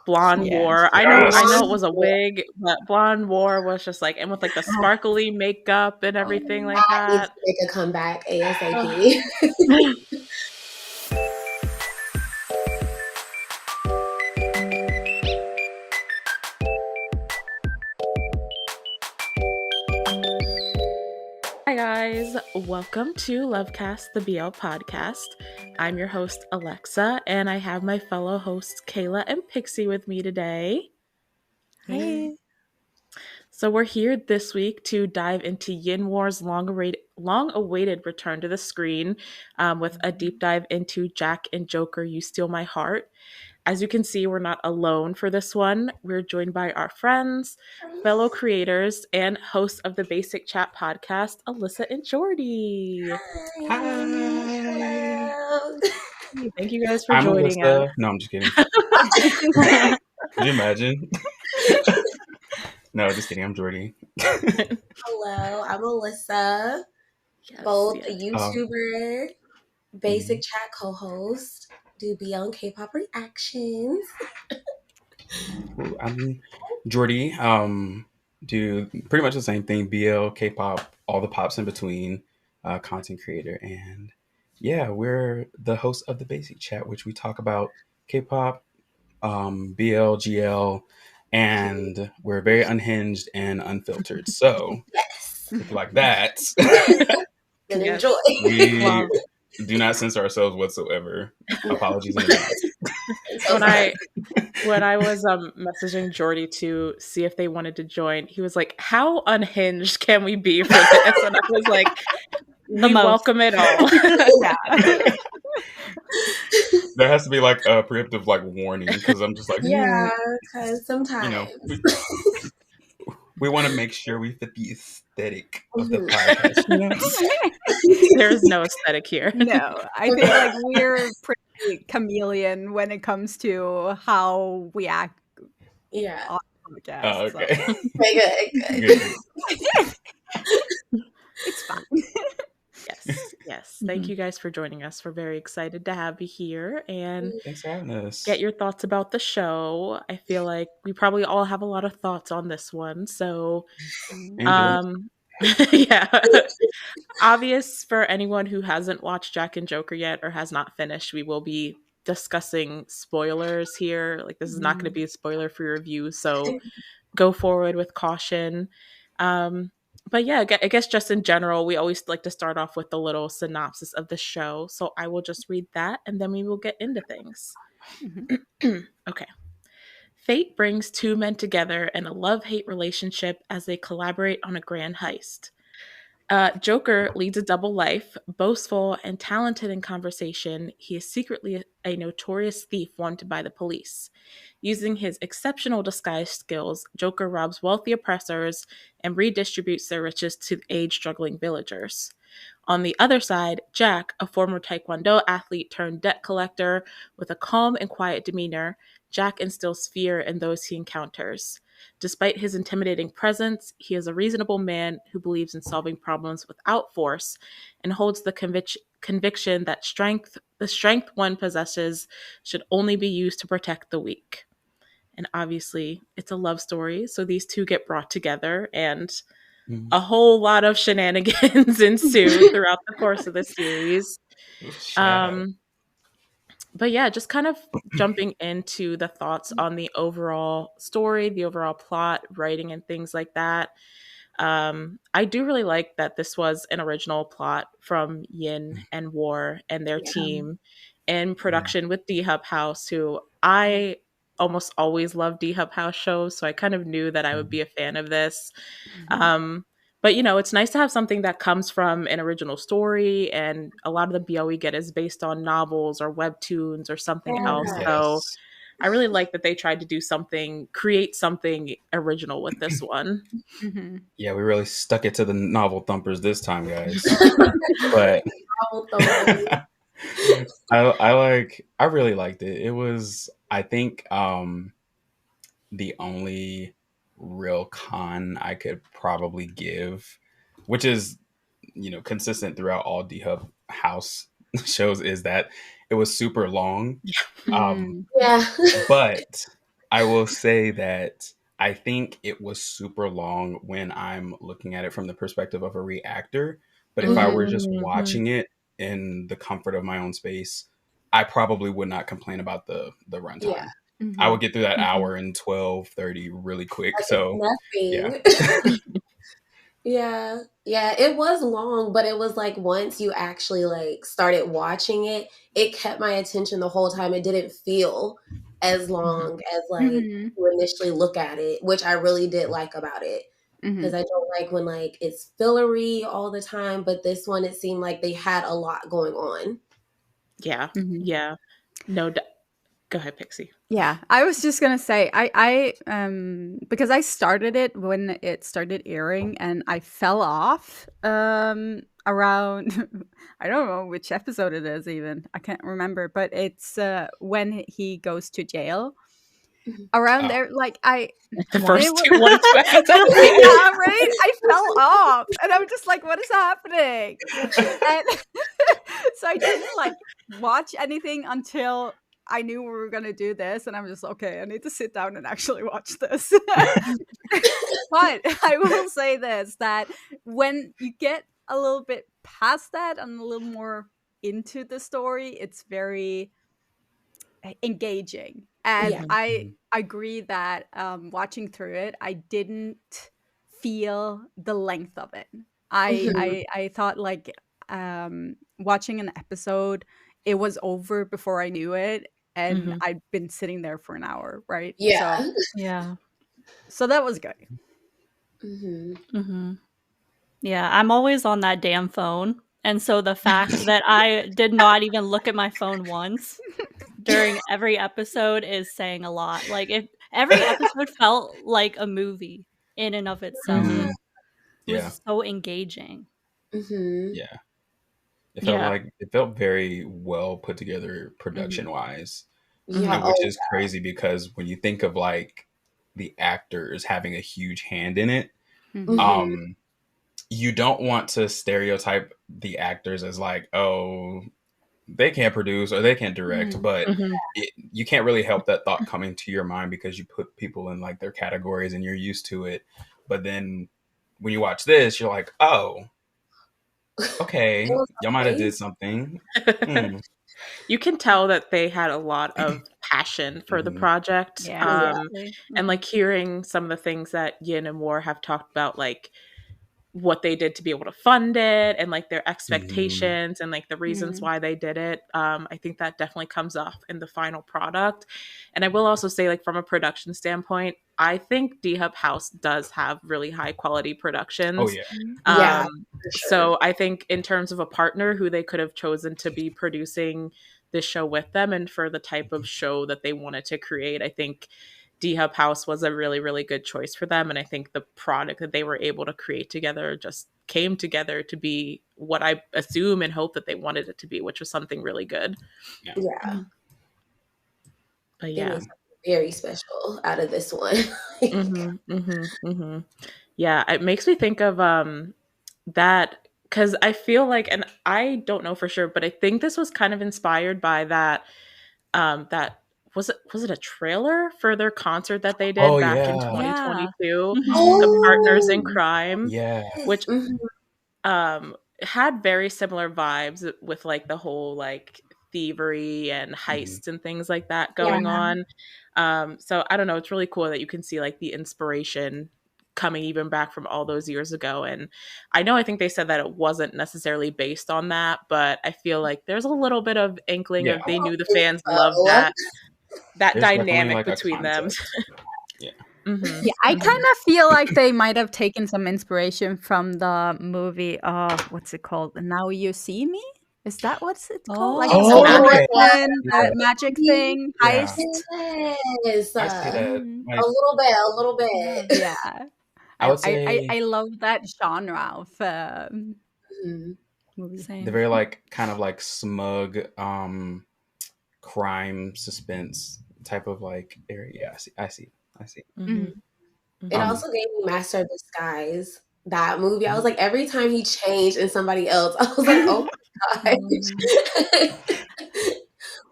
Blonde Yeah. War. I know it was a wig, but Blonde War was just like, and with like the sparkly makeup and everything like That needs that. to make a comeback ASAP. Hi guys, welcome to Lovecast, the BL podcast. I'm your host Alexa, and I have my fellow hosts Kayla and Pixie with me today. Hey. So we're here this week to dive into Yin War's long-awaited return to the screen, with a deep dive into Jack and Joker, You Steal My Heart. As you can see, we're not alone for this one. We're joined by our friends, fellow creators, and hosts of the Basic Chat podcast, Alyssa and Jordie. Hi. Thank you guys for I'm joining Alyssa. us. No, I'm just kidding. Could you imagine? No, just kidding. I'm Jordie. Hello, I'm Alyssa, both a YouTuber, Basic Chat co-host, do BL K-pop reactions. I'm Jordie. Do pretty much the same thing. BL, K-pop, all the pops in between. Content creator, and yeah, we're the host of the Basic Chat, which we talk about K-pop, BL, GL, and we're very unhinged and unfiltered. So, Yes. if you like that, And Yes. enjoy. we do not censor ourselves whatsoever. Apologies in advance. When I was messaging Jordie to see if they wanted to join, he was like, "How unhinged can we be for this?" And I was like, "We welcome it all." Yeah. There has to be like a preemptive like warning, because I'm just like, Yeah, because sometimes we want to make sure we fit the aesthetic of the podcast. There's no aesthetic here. No, I think like we're pretty chameleon when it comes to how we act. Yeah. On the podcast. Oh, okay. So. Good. It's fine. Yes. Thank you guys for joining us. We're very excited to have you here and thanks for having us. Get your thoughts about the show. I feel like we probably all have a lot of thoughts on this one. So, yeah. Obvious for anyone who hasn't watched Jack and Joker yet or has not finished, we will be discussing spoilers here. Like, this is not going to be a spoiler for your review, so go forward with caution. But yeah, I guess just in general, we always like to start off with a little synopsis of the show. So I will just read that and then we will get into things. Okay. Fate brings two men together in a love-hate relationship as they collaborate on a grand heist. Joker leads a double life. Boastful and talented in conversation, he is secretly a notorious thief wanted by the police. Using his exceptional disguise skills, Joker robs wealthy oppressors and redistributes their riches to age-struggling villagers. On the other side, Jack, a former Taekwondo athlete turned debt collector with a calm and quiet demeanor, Jack instills fear in those he encounters. Despite his intimidating presence, he is a reasonable man who believes in solving problems without force and holds the conviction that the strength one possesses should only be used to protect the weak. And obviously, it's a love story, so these two get brought together and a whole lot of shenanigans ensue throughout the course of the series. But yeah, just kind of jumping into the thoughts on the overall story, the overall plot, writing, and things like that. I do really like that this was an original plot from Yin and War and their team in production with D-Hub House, who I almost always love D-Hub House shows, so I kind of knew that I would be a fan of this. But, it's nice to have something that comes from an original story, and a lot of the BL we get is based on novels or webtoons or something else. So I really like that they tried to create something original with this one. Yeah, we really stuck it to the novel thumpers this time, guys. But I really liked it. It was, I think, the only real con I could probably give, which is, consistent throughout all D-Hub House shows, is that it was super long. But I will say that I think it was super long when I'm looking at it from the perspective of a reactor. But if I were just watching it in the comfort of my own space, I probably would not complain about the runtime. Yeah. I would get through that hour in 12:30 really quick. Like So it's nothing. Yeah. Yeah, it was long, but it was like once you actually like started watching it, it kept my attention the whole time. It didn't feel as long as like you initially look at it, which I really did like about it. Because I don't like when like it's fillery all the time, but this one it seemed like they had a lot going on. Yeah. Yeah. No, go ahead, Pixie. Yeah, I was just gonna say, I because I started it when it started airing, and I fell off around I don't know which episode it is even. I can't remember, but it's when he goes to jail. Around there, like the first was, 2 episodes. yeah, right. I fell off, and I'm just like, "What is happening?" And so I didn't like watch anything until I knew we were gonna do this, and I'm just okay. I need to sit down and actually watch this. But I will say this: that when you get a little bit past that and a little more into the story, it's very engaging. And I agree that watching through it, I didn't feel the length of it. I thought like watching an episode, it was over before I knew it, and I'd been sitting there for an hour, right? Yeah. So that was good. Yeah, I'm always on that damn phone. And so the fact that I did not even look at my phone once during every episode is saying a lot. Like, if every episode felt like a movie in and of itself. It was so engaging. Yeah. It felt very well put together production wise. Which is crazy because when you think of like the actors having a huge hand in it, you don't want to stereotype the actors as like, oh, they can't produce or they can't direct, but you can't really help that thought coming to your mind because you put people in like their categories and you're used to it. But then when you watch this, you're like, oh, okay, y'all might have did something. You can tell that they had a lot of passion for the project. And like hearing some of the things that Yin and War have talked about, like what they did to be able to fund it and like their expectations and like the reasons why they did it. I think that definitely comes off in the final product. And I will also say, like, from a production standpoint, I think D-Hub House does have really high quality productions. So I think in terms of a partner who they could have chosen to be producing this show with them and for the type of show that they wanted to create, I think D-Hub House was a really, really good choice for them. And I think the product that they were able to create together just came together to be what I assume and hope that they wanted it to be, which was something really good. But it was very special out of this one. Yeah, it makes me think of that, because I feel like, and I don't know for sure, but I think this was kind of inspired by that that was it a trailer for their concert that they did back in 2022, the Partners in Crime, which had very similar vibes with like the whole like thievery and heists and things like that going on. So I don't know, it's really cool that you can see like the inspiration coming even back from all those years ago. And I think they said that it wasn't necessarily based on that, but I feel like there's a little bit of inkling of they knew the fans loved that There's dynamic like between them. Yeah, I kind of feel like they might have taken some inspiration from the movie. What's it called? Now You See Me. Is that what's it called? Like that magic thing, heist. Yes. A little bit. Yeah. I would say I love that genre of movies. The very like kind of like smug crime suspense type of like area. Yeah, I see. It also gave me Master of Disguise, that movie. I was like, every time he changed in somebody else, I was like, oh my gosh.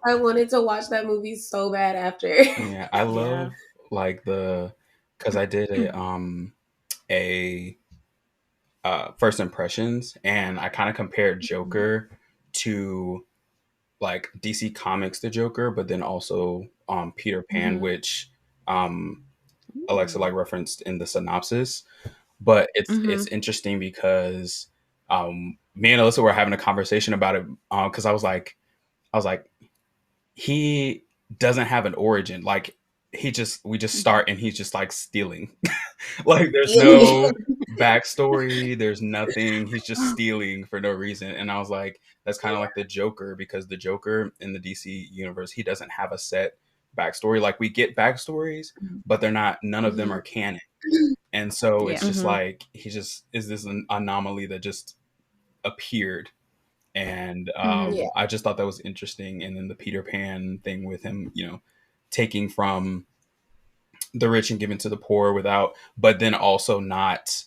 I wanted to watch that movie so bad after. I love like because I did a first impressions, and I kind of compared Joker to like DC Comics the Joker, but then also Peter Pan, which Alexa like referenced in the synopsis. But it's interesting because me and Alyssa were having a conversation about it because I was like he doesn't have an origin. Like we just start and he's just like stealing. Like there's no backstory, there's nothing. He's just stealing for no reason. And I was like, that's kind of like the Joker, because the Joker in the DC universe, he doesn't have a set backstory. Like we get backstories, but none of them are canon. And so it's just like he just is this an anomaly that just appeared. And I just thought that was interesting. And then the Peter Pan thing with him, taking from the rich and giving to the poor but then also not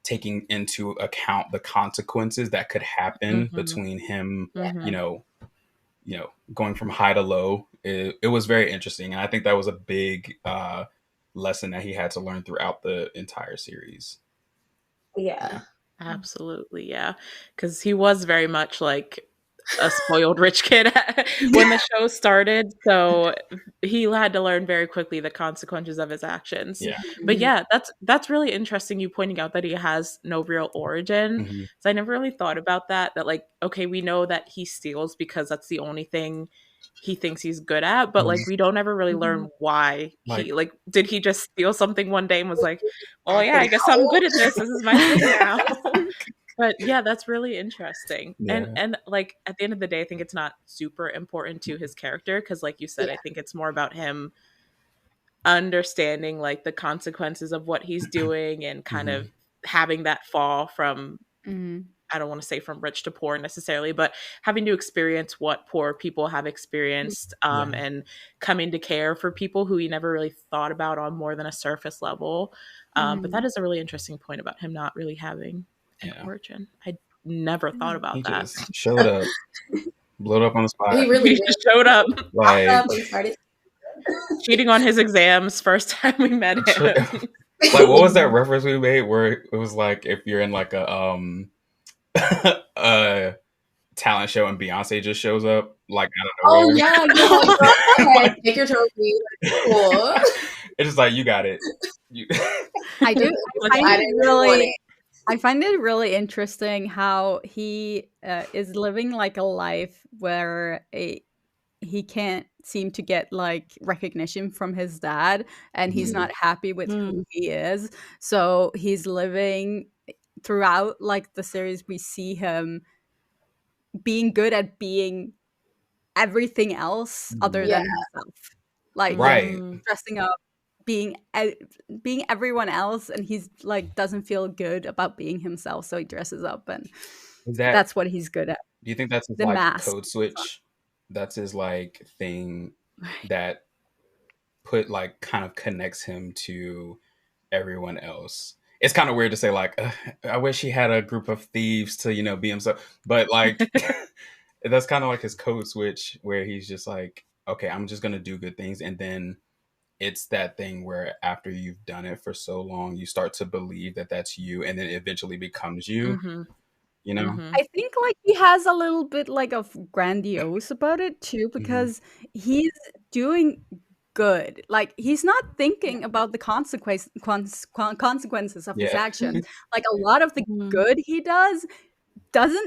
taking into account the consequences that could happen between him, going from high to low. It was very interesting. And I think that was a big lesson that he had to learn throughout the entire series. Yeah. Absolutely, yeah. Because he was very much like a spoiled rich kid when the show started. So he had to learn very quickly the consequences of his actions. Yeah. But yeah, that's really interesting, you pointing out that he has no real origin. So I never really thought about that like, okay, we know that he steals because that's the only thing he thinks he's good at, but like we don't ever really learn why he like did he just steal something one day and was like, oh yeah, I guess I'm good at this is my thing now. But yeah, that's really interesting. And like at the end of the day, I think it's not super important to his character because like you said, I think it's more about him understanding like the consequences of what he's doing and kind of having that fall from I don't want to say from rich to poor necessarily, but having to experience what poor people have experienced and coming to care for people who he never really thought about on more than a surface level. But that is a really interesting point about him not really having an origin. I never thought about he that. Just showed up, blew it up on the spot. He really just showed up. Like cheating on his exams first time we met him. Like what was that reference we made where it was like if you're in like a a talent show and Beyonce just shows up like I don't know. Yeah. Take your trophy. Cool. It's just like you got it. I do. I find it really interesting how he is living like a life where he can't seem to get like recognition from his dad, and he's not happy with who he is. So he's living throughout like the series. We see him being good at being everything else other than himself, like dressing up, being everyone else, and he's like doesn't feel good about being himself, so he dresses up, and that's what he's good at. Do you think that's his like code switch? That's his like thing that put like kind of connects him to everyone else. It's kind of weird to say like I wish he had a group of thieves to be himself, but like that's kind of like his code switch where he's just like, okay, I'm just gonna do good things. And then it's that thing where after you've done it for so long, you start to believe that that's you, and then it eventually becomes you. I think like he has a little bit like of grandiose about it too, because he's doing good. Like he's not thinking about the consequences of his actions. Like a lot of the good he doesn't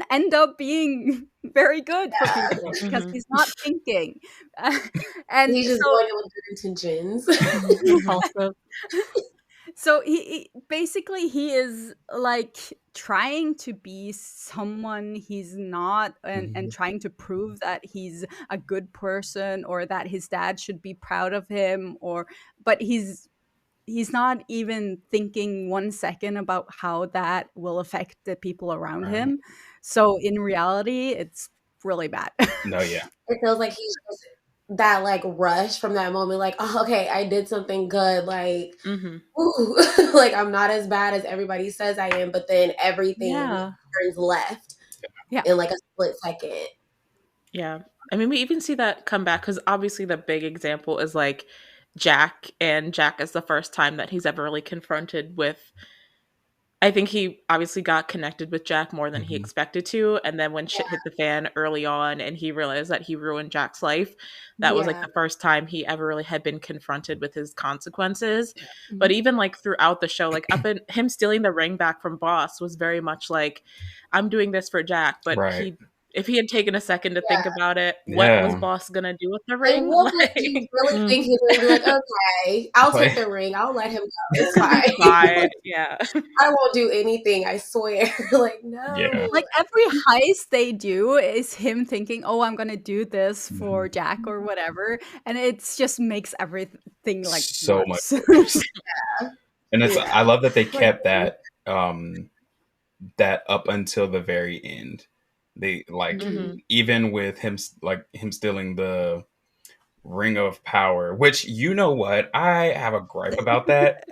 end up being very good for people because he's not thinking, and he's just going with good intentions. Also. So he basically he is like trying to be someone he's not, and trying to prove that he's a good person or that his dad should be proud of him, but he's not even thinking 1 second about how that will affect the people around him. So in reality, it's really bad. No, yeah. It feels like he's just that like rush from that moment, like, oh, okay, I did something good, like, ooh, like I'm not as bad as everybody says I am, but then everything turns left in like a split second. Yeah. I mean, we even see that come back because obviously the big example is like Jack, and Jack is the first time that he's ever really confronted with. I think he obviously got connected with Jack more than he Mhm. expected to, and then when shit hit the fan early on and he realized that he ruined Jack's life, that was like Yeah. the first time he ever really had been confronted with his consequences. Mhm. But even like throughout the show, like up in him stealing the ring back from Boss was very much like, I'm doing this for Jack, but Right. if he had taken a second to think about it, what was Yeah. Boss gonna do with the Like, ring? what would you really Mm. think he's going to be like, okay, I'll Like- take the ring. I'll let him go. It's fine. Fine, yeah. I won't do anything, I swear. Like, no. Yeah. Like every heist they do is him thinking, "Oh, I'm gonna do this for Mhm. Jack or whatever," and it just makes everything like So much worse. worse. And it's Yeah. I love that they kept that that up until the very end. They like Mhm. even with him stealing the ring of power, which you know what? I have a gripe about that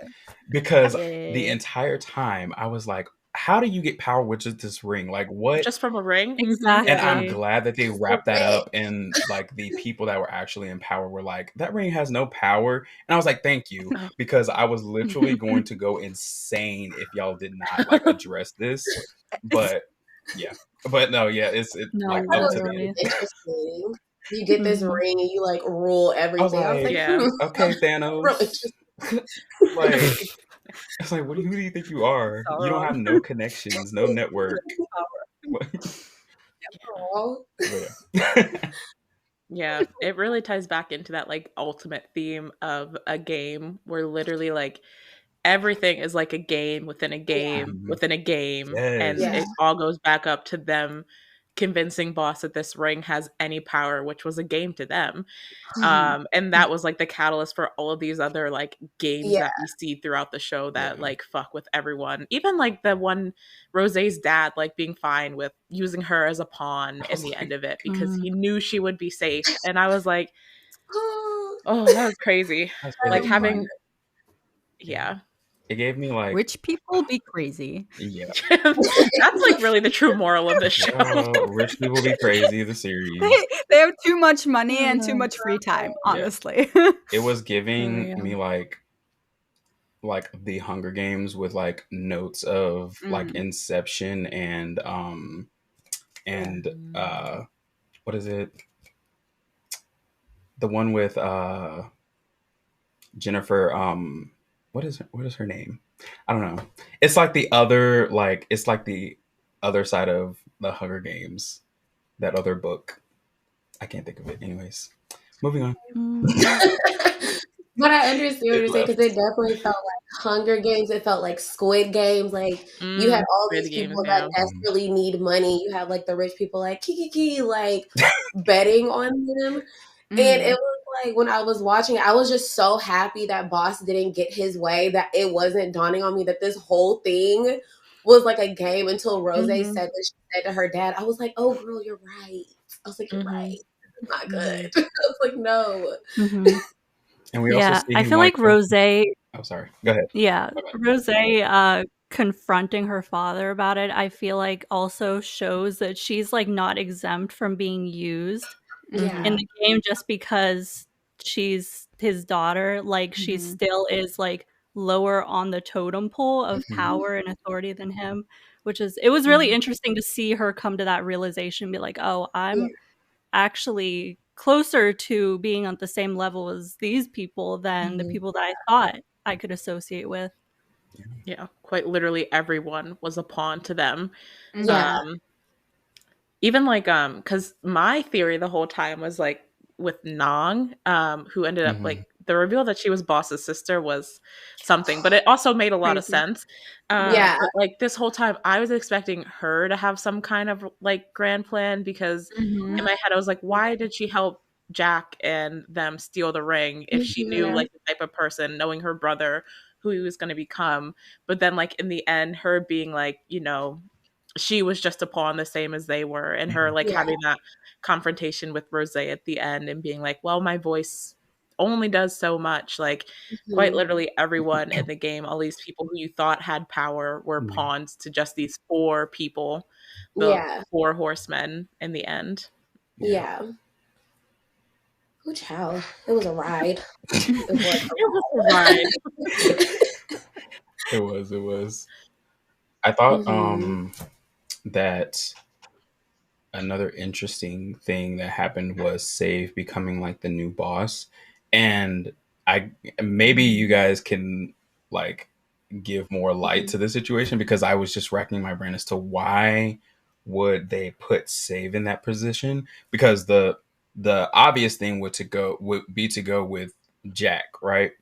because the Yeah. entire time I was like, how do you get power with just this ring? Like what? Just from a ring? Exactly. And I'm glad that they wrapped that rich. up, and like the people that were actually in power were like, that ring has no power. And I was like, thank you, because I was literally going to go insane if y'all did not like address this. But yeah, but no, yeah, it's No, like That up was to the literally. end. interesting. You get this Mhm. ring and you like rule I was everything. I was like, like, Yeah. okay, really Thanos. interesting. Like, it's like, who do you think you are? You don't have no connections, no network. Aw. But yeah. Yeah, it really ties back into that like ultimate theme of a game where literally like everything is like a game within a game Mhm. within a game, and Yes. Yeah. it all goes back up to them convincing Boss that this ring has any power, which was a game to them. And that was like the catalyst for all of these other like games Yeah. that we see throughout the show that Yeah. like fuck with everyone. Even like the one Rose's dad like being fine with using her as a pawn I in was the like, end of it because Mhm. he knew she would be safe. And I was like, Oh, oh, that was crazy. that's Like crazy. um, having, Yeah. yeah. It gave me like, Rich people be crazy. yeah, That's like really the true moral of the show. rich people be crazy. The series. They have too much money and too much free time, Yeah. honestly. It was For giving real. me like the Hunger Games with like notes of like Inception and what is it? The one with Jennifer what is her name? I don't know. It's like the other side of the Hunger Games. That other book. I can't think of it. Anyways, moving on. Mm. But I understand what It you're saying because left. it definitely felt like Hunger Games. It felt like Squid Games. Like you had all Squid these Games, people yeah. that desperately need money. You had like the rich people like Kiki like betting on them. And it was like when I was watching it, I was just so happy that Boss didn't get his way, that it wasn't dawning on me that this whole thing was like a game until Rose Mhm. said that she said to her dad, I was like, oh girl, you're right. I was like, you're right. This is not good. I was like, no. Mhm. And we also Yeah, see I him feel like Rose. Oh, sorry. Go ahead. Yeah, Rose confronting her father about it, I feel like also shows that she's like not exempt from being used Yeah. in the game just because she's his daughter. Like she Mhm. still is like lower on the totem pole of Mhm. power and authority than him, it was really interesting to see her come to that realization, be like, oh, I'm actually closer to being on the same level as these people than the people that I thought I could associate with. Yeah, quite literally everyone was a pawn to them. Yeah. Even like because my theory the whole time was like with Nong, who ended up like the reveal that she was Boss's sister was something, but it also made a lot of Crazy. sense. Yeah. But like this whole time I was expecting her to have some kind of like grand plan because in my head I was like, why did she help Jack and them steal the ring if she knew like the type of person, knowing her brother, who he was going to become? But then like in the end, her being like, you know, she was just a pawn the same as they were, and her like having that confrontation with Rose at the end and being like, well, my voice only does so much. Like quite literally everyone in the game, all these people who you thought had power were Yeah. pawns to just these four people, the Yeah. four horsemen in the end. Yeah. Ooh, child. It was a ride. It was It was a ride. It was. I thought Mhm. that another interesting thing that happened was Save becoming like the new boss. And I maybe you guys can like give more light Mhm. to the situation, because I was just racking my brain as to why would they put Save in that position, because the obvious thing would be to go with Jack, right?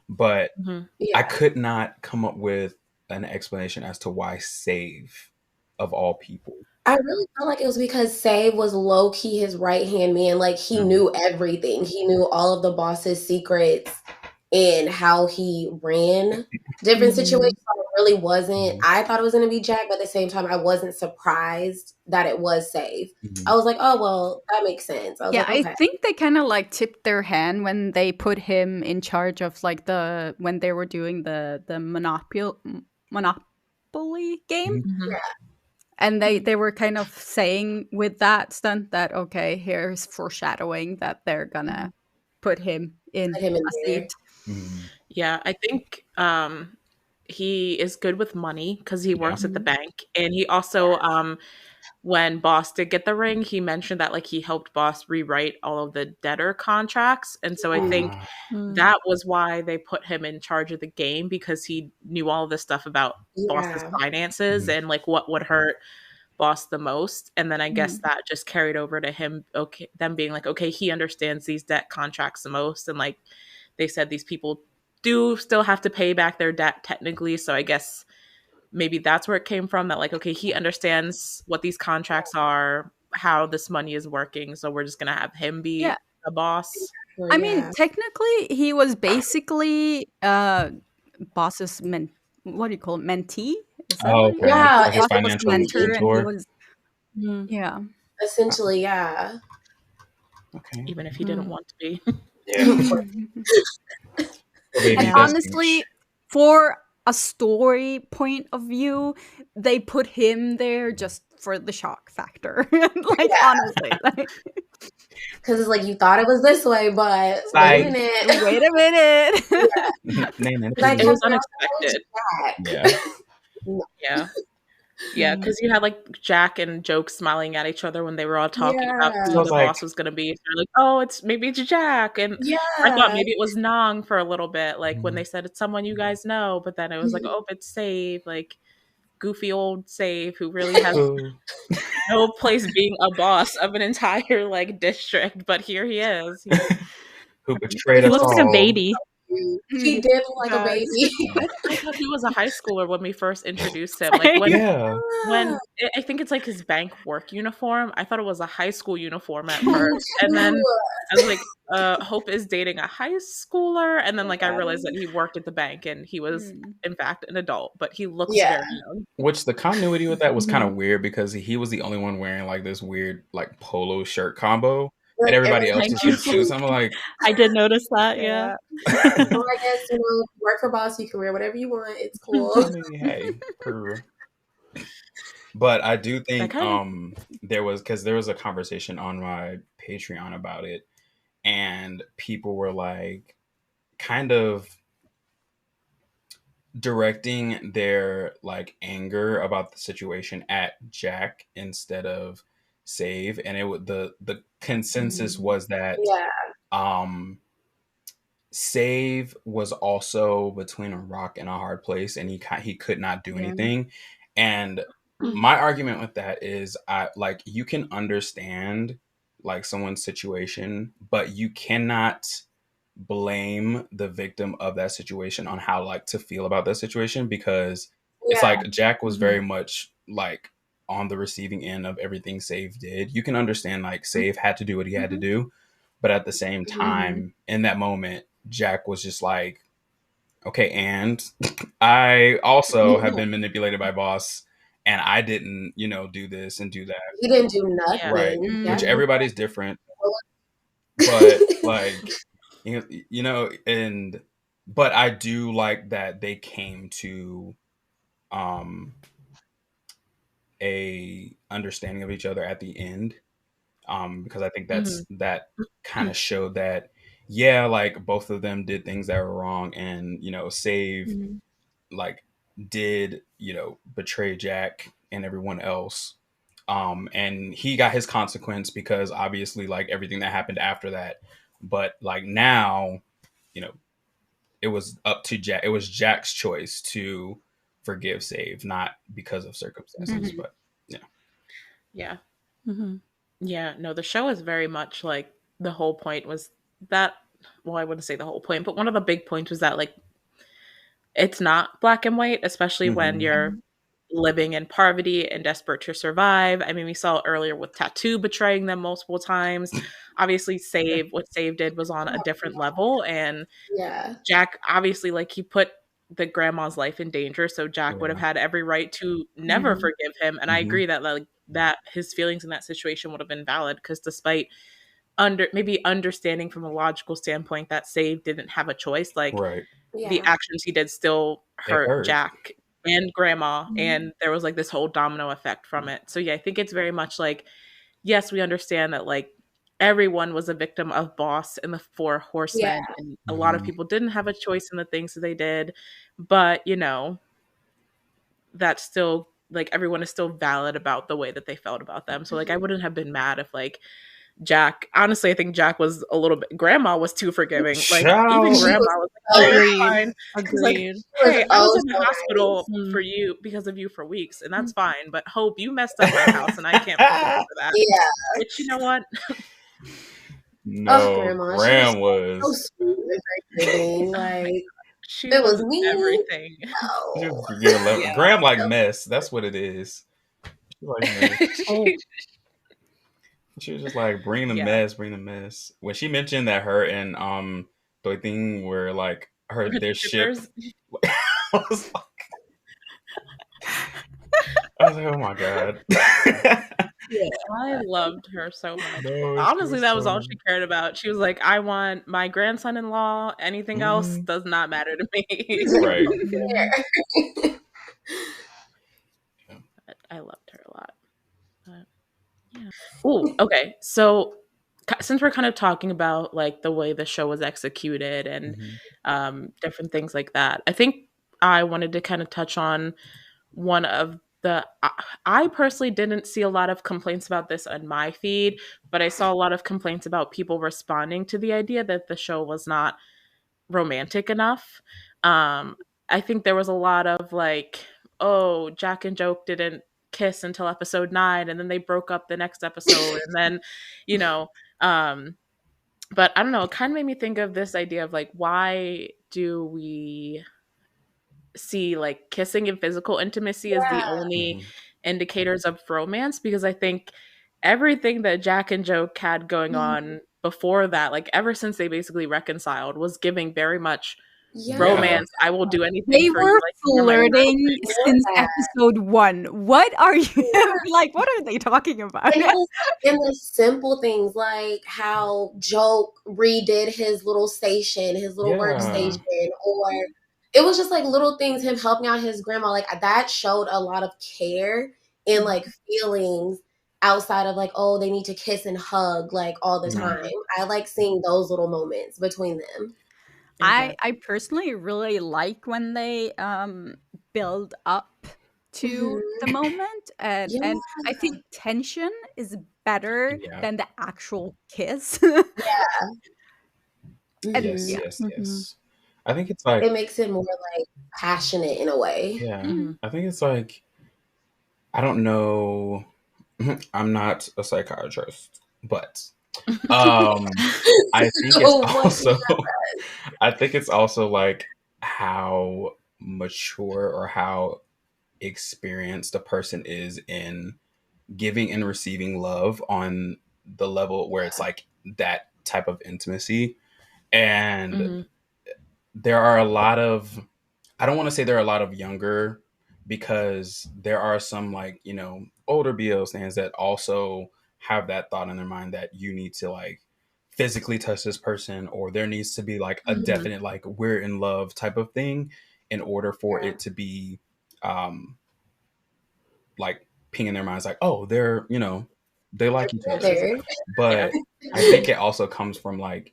But Mhm. I Yeah. could not come up with an explanation as to why Save of all people. I really felt like it was because Save was low key his right hand man. Like he Mhm. knew everything. He knew all of the boss's secrets and how he ran different situations. Mhm. So it really wasn't. Mhm. I thought it was going to be Jack, but at the same time, I wasn't surprised that it was Save. Mhm. I was like, oh well, that makes sense. I was Yeah, like, I okay, think they kind of like tipped their hand when they put him in charge of like when they were doing the Monopoly game. Mhm. And they were kind of saying with that stunt that okay, here's foreshadowing that they're gonna put him in put him in a there. seat. Mhm. Yeah, I think he is good with money because he Yeah. works at the Mhm. bank, and he also when Boss did get the ring, he mentioned that like he helped Boss rewrite all of the debtor contracts, and so I think Ah. Mm. that was why they put him in charge of the game, because he knew all of this stuff about Boss's Yeah, finances Mhm. and like what would hurt Boss the most. And then I guess Mm. that just carried over to him, okay, them being like, okay, he understands these debt contracts the most, and like they said these people do still have to pay back their debt technically, so I guess maybe that's where it came from, that like okay, he understands what these contracts are, how this money is working, so we're just gonna have him Yeah, be a boss. or I mean, yeah, technically, he was basically boss's what do you call it, mentee? Is that Oh, what you? okay. Like yeah. like his Boss was financial mentor, Essentially, and he mentor. was Mm. yeah. essentially, yeah. Okay. Even if he didn't Mm. want to be. Yeah. Poor And baby Yeah. honestly, Stooch. for a story point of view, they put him there just for the shock factor. Like Yeah, honestly, like because it's like you thought it was this way, but wait a Psych. minute. wait a minute. Name and Like, It have was please. y'all know unexpected. Yeah. Jack? No. Yeah. Yeah, Mm. because you had like Jack and Joke smiling at each other when they were all talking about So I who Yeah. was the like, boss was going to be. They're like, "Oh, maybe it's Jack," and I thought Yeah. maybe it was Nong for a little bit, like when mm, they said it's someone you guys know, but then it was like, "Oh, it's Save," like goofy old Save who really has who no place being a boss of an entire like district, but here he is. He's who betrayed He he's us looks like looking. a all. baby. He Mm. did look He like a does. baby. I thought he was a high schooler when we first introduced him. Like Same. Yeah. when I think it's like his bank work uniform. I thought it was a high school uniform at first, and then I was like, Hope is dating a high schooler, and then like I realized that he worked at the bank and he was Mm. in fact an adult, but he looks Yeah. very young. Which the continuity with that was kind of Mhm. weird, because he was the only one wearing like this weird like polo shirt combo, and Like everybody else everything. Thank was you. in suits. I'm like, I did notice that, yeah. Yeah. So I guess, work for boss, you can wear whatever you want. It's I cool. mean, hey, per. But I do That think kind of there was a conversation on my Patreon about it, and people were like kind of directing their like anger about the situation at Jack instead of Save, and it would the consensus Mhm. was that Yeah. um Save was also between a rock and a hard place, and he could not do Yeah. anything. And my argument with that is, I like you can understand like someone's situation, but you cannot blame the victim of that situation on how like to feel about that situation, because it's Yeah. like Jack was very Mhm. much like on the receiving end of everything Save did. You can understand like Save had to do what he had to Mhm. do, but at the same Mhm. time, in that moment, Jack was just like, okay, and I also have been manipulated by boss, and I didn't, do this and do that. He didn't do yeah. Right. nothing. Which Jack Mm. was everybody's different, but like, like, and, but I do like that they came to, um, a understanding of each other at the end. because I think Mm-hmm. that kind of showed that, yeah, like both of them did things that were wrong, and Save Mm-hmm. like did betray Jack and everyone else, and he got his consequence because obviously like everything that happened after that. But like now, you know, it was up to Jack. It was Jack's choice to forgive Save, not because of circumstances. Mm-hmm. But yeah, Yeah. Mm-hmm. Yeah. No, the show is very much like the whole point was that. Well, I wouldn't say the whole point, but one of the big points was that like it's not black and white, especially when mm-hmm. you're living in poverty and desperate to survive. I mean, we saw earlier with Tattoo betraying them multiple times. Obviously, what Save did was on a different level, and Yeah. Jack obviously like he put the grandma's life in danger, so Jack would have Yeah. had every right to never Mm-hmm. forgive him. And I Mm-hmm. agree that like that his feelings in that situation would have been valid because despite maybe understanding from a logical standpoint that Save didn't have a choice, like Right. the Yeah. actions he did still It hurt hurt. Jack and grandma, Mm-hmm. and there was like this whole domino effect from it. So yeah, I think it's very much like yes, we understand that like everyone was a victim of Boss and the Four Yeah. Horsemen, and a lot of Mm-hmm. people didn't have a choice in the things that they did, but that's still like everyone is still valid about the way that they felt about them. So like I wouldn't have been mad if like Jack, honestly, I think Jack was a little bit, grandma was too forgiving. Like, even Child. She grandma was was like, oh, so it's Agreed. fine. She's like, Agreed. she was hey, I was oh in the so hospital nice. for you because of you for weeks, and that's fine. But Hope, you messed up my house, and I can't forgive you for that. Yeah. Which, you know what? Oh, No, grandma. She was Graham so was. sweet with her giving. Oh my Like God. She it was was me. everything. She Oh. was forgiving Yeah. love. Graham like mess. That's what it is. She like mess. Oh, She was just like bring the Yeah. mess, bring the mess. When she mentioned that her and the thing where like her Her their ship, shippers. I was like, oh my god. Yeah. I loved her so much. No, she Honestly, was that was all funny. she cared about. She was like, I want my grandson in law. Anything else Hmm. does not matter to me. Right. mm-hmm. But I loved her a lot. But, yeah. Oh, okay. So since we're kind of talking about like the way the show was executed and Hmm. different things like that, I think I wanted to kind of touch on one of the. I personally didn't see a lot of complaints about this on my feed, but I saw a lot of complaints about people responding to the idea that the show was not romantic enough. Um, I think there was a lot of like, oh, Jack and Joke didn't kiss until episode 9, and then they broke up the next episode, and then, you know, um, but I don't know. It kind of made me think of this idea of like, why do we see like kissing and physical intimacy as the only Hmm. indicators of romance? Because I think everything that Jack and Joke had going Mhm. on before that, like ever since they basically reconciled, was giving very much Yeah. Yeah. romance. I will do anything They for you, were like you're my world. flirting Before since that. episode 1. What are you like? What are they talking about? And it was in the simple things like how Joke redid his little station, his little Yeah. workstation, or it was just like little things, him helping out his grandma. Like that showed a lot of care and like feelings outside of like, oh, they need to kiss and hug like all the Yeah. time. I like seeing those little moments between them. Exactly. I personally really like when they build up to Mhm. the moment, and Yeah. I think tension is better Yeah. than the actual kiss. And Yes. Mhm. yeah. Yes. Mm-hmm. Yes. I think it's like, It makes it more like passionate in a way. yeah. Hmm. I think it's like, I don't know. I'm not a psychiatrist, but um I think it's So what also I think it's also like how mature or how experienced a person is in giving and receiving love on the level where it's like that type of intimacy. And Hmm. there are a lot of, I don't want to say there are a lot of younger, because there are some like, older BL stands that also have that thought in their mind that you need to like physically touch this person, or there needs to be like a Mhm. definite like we're in love type of thing in order for Yeah. it to be um like ping in their minds like, oh, they're They like each other. There. But I think it also comes from like,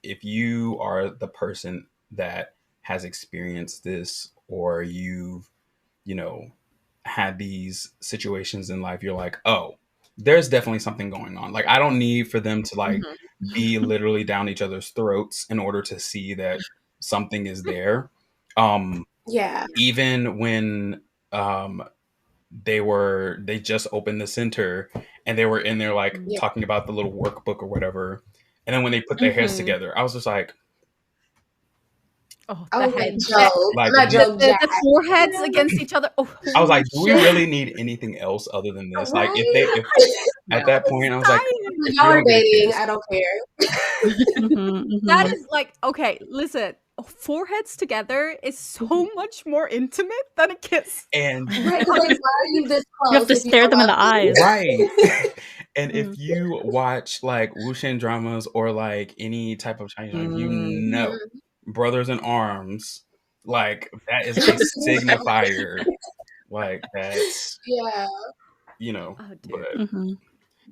if you are the person that has experienced this, or you've, you know, had these situations in life, you're like, oh, there's definitely something going on. Like, I don't need for them to like be literally down each other's throats in order to see that something is there. Yeah. Even when they just opened the center and they were in there like talking about the little workbook or whatever, and then when they put their heads together, I was just like, Oh, I the was like, head. Joe, Like, not Joe The Jack. foreheads against each other. Oh, I was like, do we shit. really need anything else other than this? Like, Right? if at that point I was like, if Y'all we are don't get a dating, kiss, I don't care. That is like, okay, listen, foreheads together is so much more intimate than a kiss. and Right? Like, why are you this close? You have to if you stare don't them in love the me? eyes. right. And if you watch like wuxin dramas or like any type of Chinese drama, you know, brothers in arms, like that is a signifier. Like that's, Yeah. you know, Oh, dude. but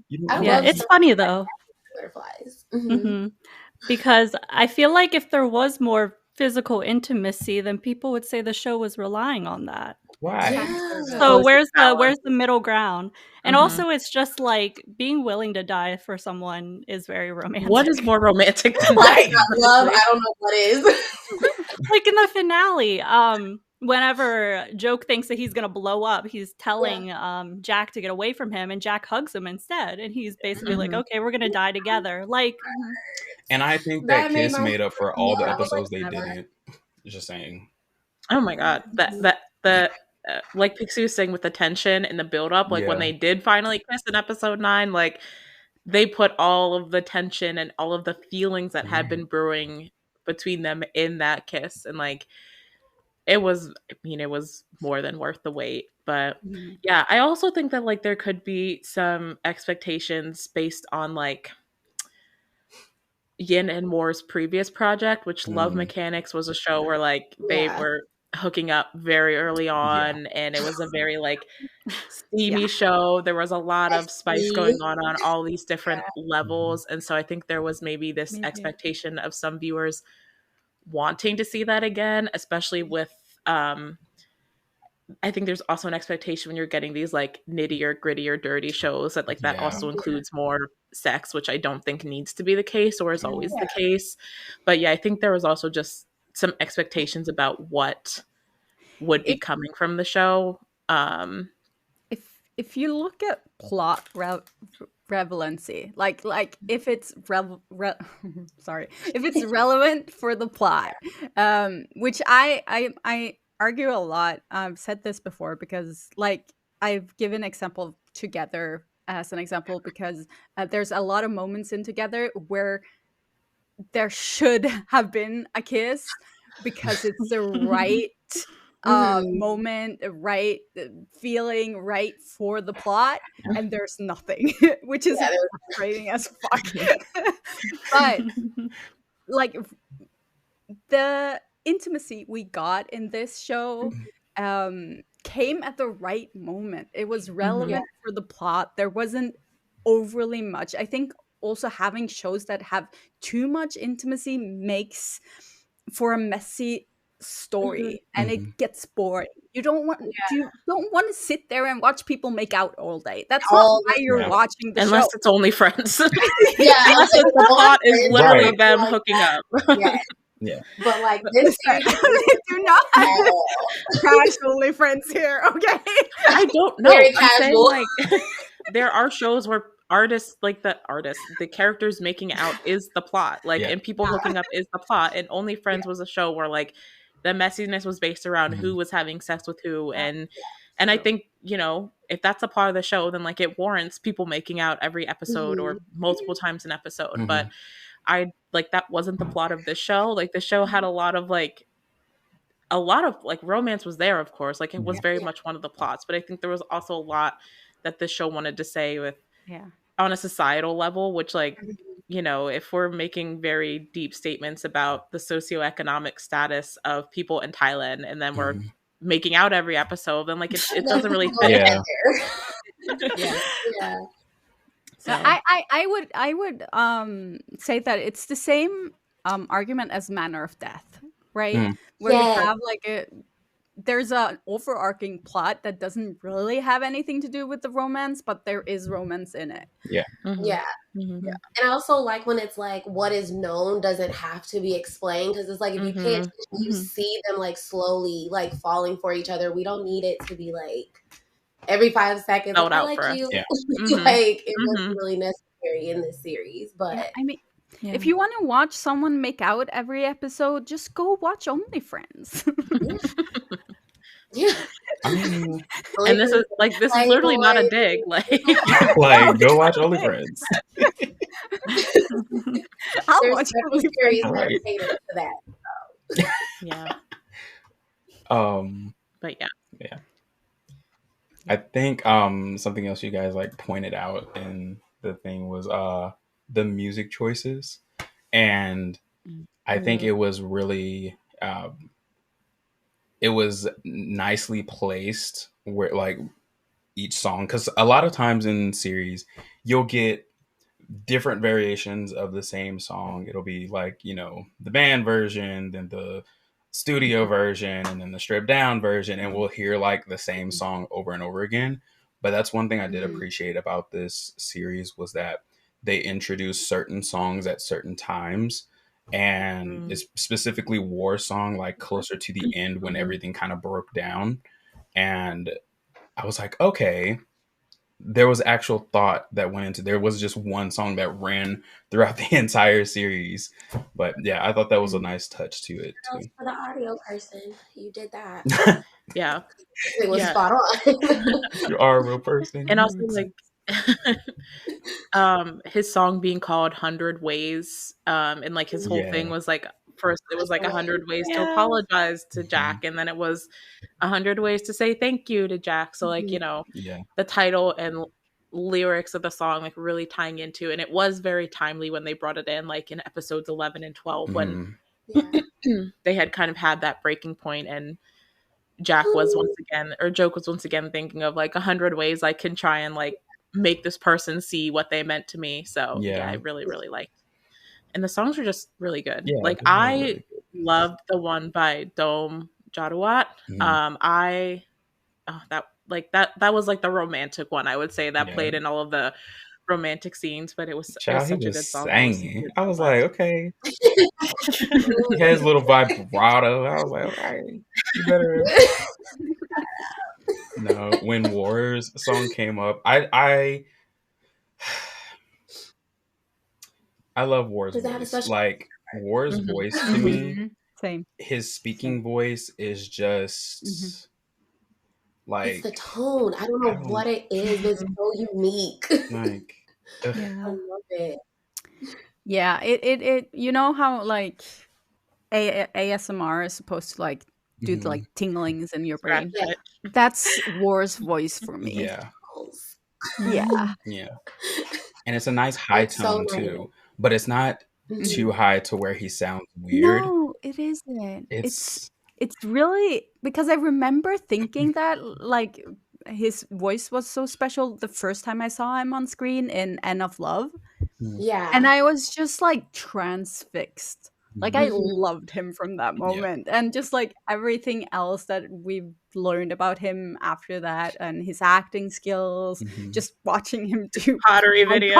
you know, I Yeah, love it's some funny though. butterflies. Because I feel like if there was more physical intimacy, then people would say the show was relying on that. why? Yeah. So it's where's the middle ground? And also it's just like being willing to die for someone is very romantic. What is more romantic than Right. that? Love, I don't know what is. Like in the finale, whenever Joke thinks that he's gonna blow up, he's telling Jack to get away from him, and Jack hugs him instead, and he's basically like, okay, we're gonna die together. Like, And I think That that made kiss my made up for all the heart episodes they never. didn't. Just saying. Oh my god, like Pixie was saying with the tension and the build up, like when they did finally kiss in episode 9, like they put all of the tension and all of the feelings that had been brewing between them in that kiss, and like it was more than worth the wait. But yeah, I also think that like there could be some expectations based on like Yin and War's previous project, which Love Mechanics was a show where like they were hooking up very early on, and it was a very like steamy show. There was a lot of spice going on all these different levels, and so I think there was maybe this expectation of some viewers wanting to see that again, especially with I think there's also an expectation when you're getting these like nittier, grittier, dirty shows that like that also includes more sex, which I don't think needs to be the case or is always the case. But yeah, I think there was also just some expectations about what would be coming from the show. If you look at plot relevancy, like if it's sorry, if it's relevant for the plot, which I argue a lot. I've said this before because like I've given example Together as an example because there's a lot of moments in Together where there should have been a kiss because it's the right moment, right feeling, right for the plot, and there's nothing, which is frustrating as fuck. But like the intimacy we got in this show came at the right moment. It was relevant for the plot. There wasn't overly much. I think also having shows that have too much intimacy makes for a messy story and it gets boring. You don't want to sit there and watch people make out all day. That's not why you're watching the unless show. it's only Friends. Unless the plot is literally them hooking up. Yeah. But like this do not casually friends here, okay? I don't know. Very I'm saying, casual. like there are shows where the characters making out is the plot, like and people hooking up is the plot, and Only Friends was a show where like the messiness was based around who was having sex with who, and I think, you know, if that's a part of the show, then like it warrants people making out every episode or multiple times an episode. But I like that wasn't the plot of this show. Like the show had a lot of like romance was there, of course, like it was very much one of the plots, but I think there was also a lot that this show wanted to say with on a societal level, which like, you know, if we're making very deep statements about the socioeconomic status of people in Thailand and then we're making out every episode, then like it doesn't really fit. So I would say that it's the same argument as Manner of Death, right? Mm. Where you Yeah. have like there's an overarching plot that doesn't really have anything to do with the romance, but there is romance in it. Yeah. Yeah. Mhm. Yeah. And I also like when it's like what is known doesn't have to be explained, because it's like if you pay attention, you see them like slowly like falling for each other. We don't need it to be like every 5 seconds. Like, Spelled I out like for us. you. Yeah. Like it wasn't really necessary in this series, but Yeah, I mean, Yeah. if you want to watch someone make out every episode, just go watch OnlyFriends. yeah. I mean, And this is literally not a dig. Like like go watch OnlyFriends. I'll There's watch several OnlyFriends. series that Right. cater to that. yeah. Um, But yeah. yeah. I think something else you guys like pointed out in the thing was the music choices, and I think it was really it was nicely placed where like each song, because a lot of times in series you'll get different variations of the same song. It'll be like, you know, the band version, then the studio version, and then the stripped down version, and we'll hear like the same song over and over again. But that's one thing I did appreciate about this series was that they introduced certain songs at certain times, and it's specifically War song like closer to the end when everything kind of broke down. And I was like, okay, there was actual thought that went into, there was just one song that ran throughout the entire series. But yeah, I thought that was a nice touch to it too. For the audio person, you did that. Yeah. It was Yeah. spot on. You are a real person. And also like his song being called 100 Ways, and like his whole thing was like, first it was like 100 ways to apologize to Jack, and then it was 100 ways to say thank you to Jack. So like, you know, the title and lyrics of the song like really tying into, and it was very timely when they brought it in like in episodes 11 and 12 when they had kind of had that breaking point, and Jack was once again, or Joke was once again thinking of like 100 ways I can try and like make this person see what they meant to me. So yeah, I really, really liked. And the songs are just really good. Yeah, like they were I really good. loved the one by Dome Jadawat. That was like the romantic one, I would say, that played in all of the romantic scenes, but it was Child, such he a good was song. singing. I was like, okay. He had his little vibrato. I was like, okay, you better. No, when War's song came up, I love War's voice. Like War's voice to me, Same. his speaking voice is just like, it's the tone. I don't know what it is, but it's so unique. Like, I love it. Yeah, it you know how like ASMR is supposed to like do like tinglings in your brain. Yeah. That's War's voice for me. Yeah. Yeah. Yeah. And it's a nice high tone too, but it's not too high to where he sounds weird. No, it isn't. It's really, because I remember thinking that like his voice was so special the first time I saw him on screen in End of Love. Yeah. And I was just like transfixed. Like I loved him from that moment. And just like everything else that we've learned about him after that, and his acting skills, just watching him do pottery videos.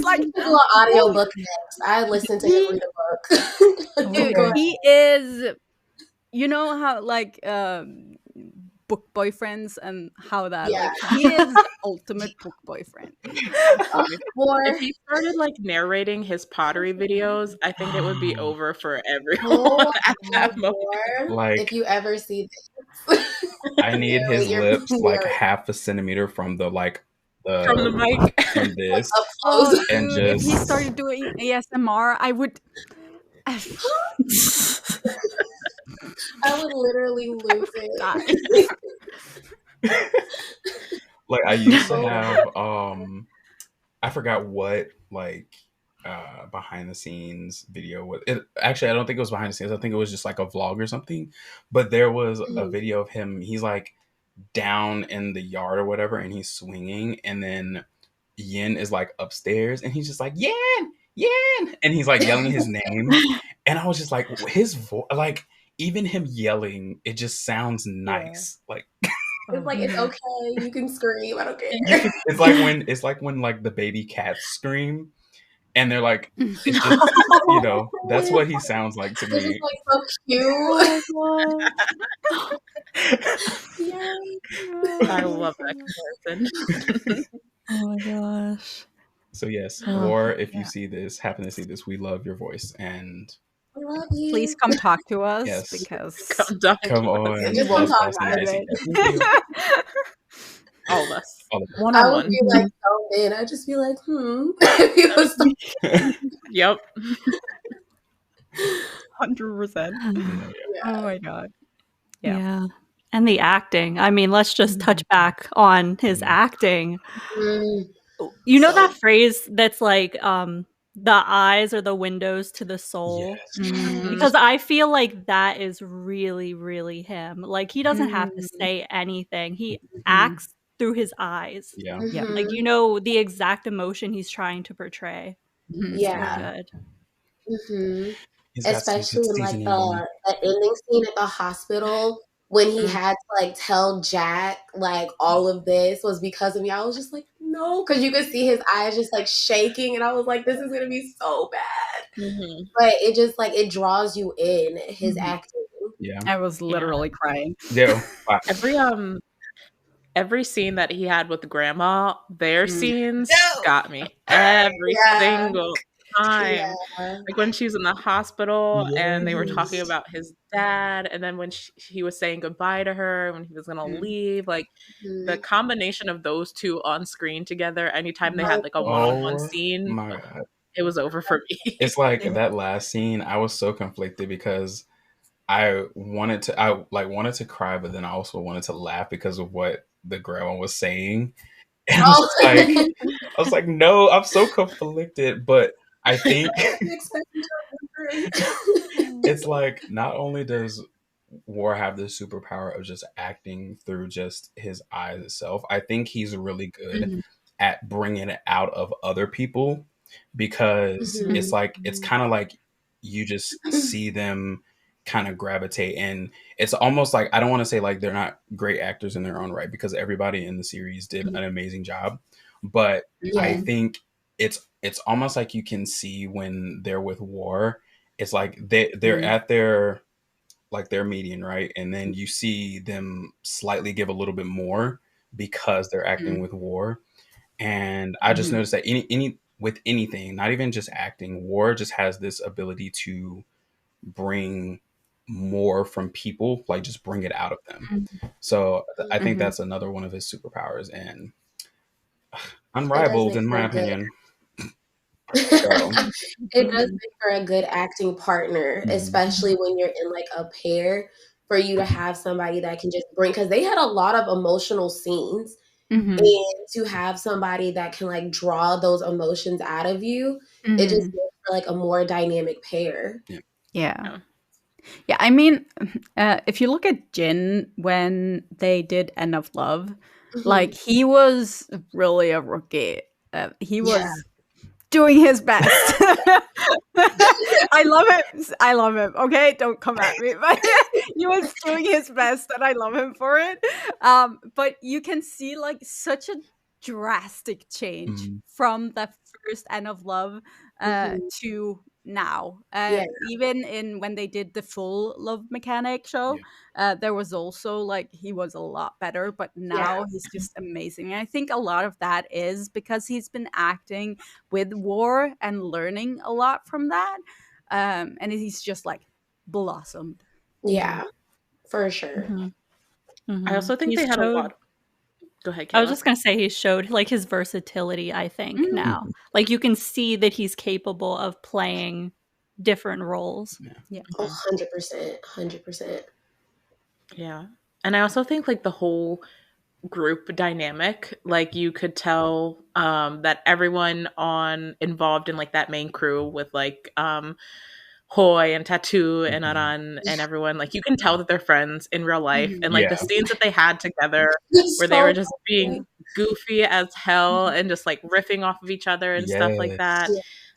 Like little audiobook next. I listened to him read a book. Dude, he is, you know how like book boyfriends and how that like he is the ultimate book boyfriend. If he started like narrating his pottery videos, I think it would be over for everyone at that moment. Like, if you ever see this, I need his lips like half a centimeter from the from the mic, from this, and just if he started doing ASMR, I would. I would literally lose it. Like I used to have I forgot what like behind the scenes video was it. Actually, I don't think it was behind the scenes. I think it was just like a vlog or something. But there was a video of him. He's like down in the yard or whatever, and he's swinging, and then Yin is like upstairs and he's just like, Yin, Yin, and he's like yelling his name. And I was just like, his voice, like even him yelling, it just sounds nice. Like It's like, it's okay, you can scream, I don't care. it's like when like the baby cats scream and they're like, it's just, you know, that's what he sounds like to It's just me. like so cute. Oh my Yeah. I love that comparison. Oh my gosh. So yes, Oh, War, if you yeah. happen to see this, we love your voice, and I love you. Please come talk to us Yes. because Come talk come to us. on, Just let come us talk listen to about Basic it. Chat. Thank you. All of us. All of us. One I on would one. be like so in. I'd just be like, If he was Yep. 100%. Oh my god. Yeah. Yeah. And the acting. I mean, let's just touch back on his acting. You know that phrase that's like the eyes are the windows to the soul? Yes. Mm. Because I feel like that is really, really him. Like he doesn't have to say anything. He acts through his eyes. Yeah. Yeah. Like you know the exact emotion he's trying to portray. Mhm. Yeah. Good. He's got some Especially good when like seasoning on him. the ending scene at the hospital when he had to like tell Jack like all of this was because of me. I was just like, no, because you could see his eyes just like shaking, and I was like, this is gonna be so bad. Mm-hmm. But it just like it draws you in his acting. Yeah. I was literally crying. Yeah. Wow. Every scene that he had with Grandma, their scenes No. got me every Yeah. single time. Yeah. Like when she was in the hospital and they were talking Yes. about his dad, and then when he was saying goodbye to her when he was gonna leave, like the combination of those two on screen together, anytime they had like a one-on-one Oh scene, my god. it was over for me. It's like that last scene, I was so conflicted because I wanted to cry, but then I also wanted to laugh because of what the grandma was saying. And I was like, no, I'm so conflicted. But I think it's like not only does War have the superpower of just acting through just his eyes itself, I think he's really good at bringing it out of other people because it's like it's kind of like you just see them kind of gravitate, and it's almost like I don't want to say like they're not great actors in their own right because everybody in the series did an amazing job, but I think it's almost like you can see when they're with War, it's like they're at their like their median, right? And then you see them slightly give a little bit more because they're acting with War. And I just noticed that any with anything, not even just acting, War just has this ability to bring more from people, like just bring it out of them. So I think that's another one of his superpowers and unrivaled in my opinion. It does make for a good acting partner, especially when you're in like a pair, for you to have somebody that can just bring, because they had a lot of emotional scenes, and to have somebody that can like draw those emotions out of you, it just makes for like a more dynamic pair. Yeah. Yeah, I mean, if you look at Jin when they did End of Love, like he was really a rookie. He was doing his best. I love him. Okay, don't come at me. But he was doing his best, and I love him for it. But you can see like such a drastic change from the first End of Love to now. Even in when they did the full Love Mechanic show, there was also like he was a lot better, but now he's just amazing. And I think a lot of that is because he's been acting with War and learning a lot from that, and he's just like blossomed. Yeah, for sure. I also think they had a lot. Go ahead, Kayla. I was just gonna say he showed like his versatility, I think, now. Like you can see that he's capable of playing different roles. Yeah. 100%. 100%. Yeah. And I also think like the whole group dynamic, like you could tell that everyone involved in like that main crew with like Hoi and Tattoo and Aran and everyone, like you can tell that they're friends in real life, and like the scenes that they had together where they were just being goofy as hell and just like riffing off of each other and stuff like that.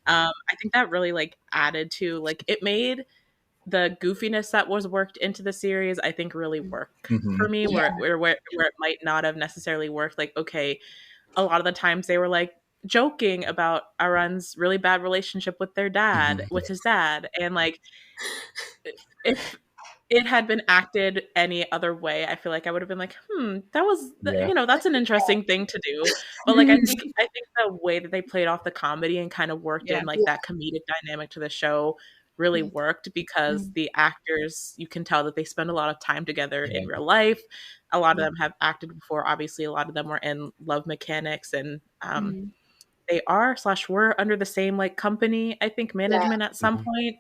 I think that really like added to, like, it made the goofiness that was worked into the series, I think, really work for me, where it might not have necessarily worked. Like, okay, a lot of the times they were like joking about Aran's really bad relationship with their dad, with his dad, and like if it had been acted any other way, I feel like I would have been like, that was, you know, that's an interesting thing to do. But like, I think the way that they played off the comedy and kind of worked in like that comedic dynamic to the show really worked, because the actors, you can tell that they spend a lot of time together in real life. A lot of them have acted before. Obviously, a lot of them were in Love Mechanics, and they were under the same like company, I think, management at some point.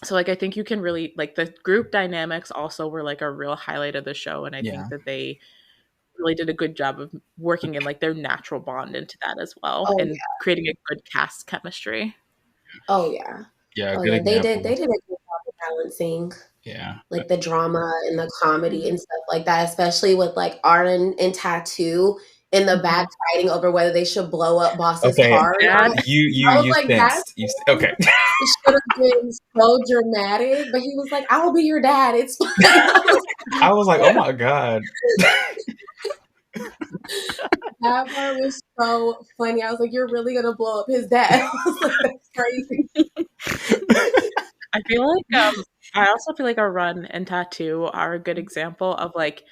So like I think you can really, like, the group dynamics also were like a real highlight of the show, and I think that they really did a good job of working in like their natural bond into that as well, and creating a good cast chemistry. Good example. They did a good job of balancing like the drama and the comedy and stuff like that, especially with like Arden and Tattoo in the back fighting over whether they should blow up Boss's car. You like, sensed. Okay. It should have been so dramatic, but he was like, "I will be your dad. It's fine." I was like, oh my God. That part was so funny. I was like, "You're really gonna blow up his dad?" I was like, "That's crazy." I feel like I also feel like Aran and Tattoo are a good example of like,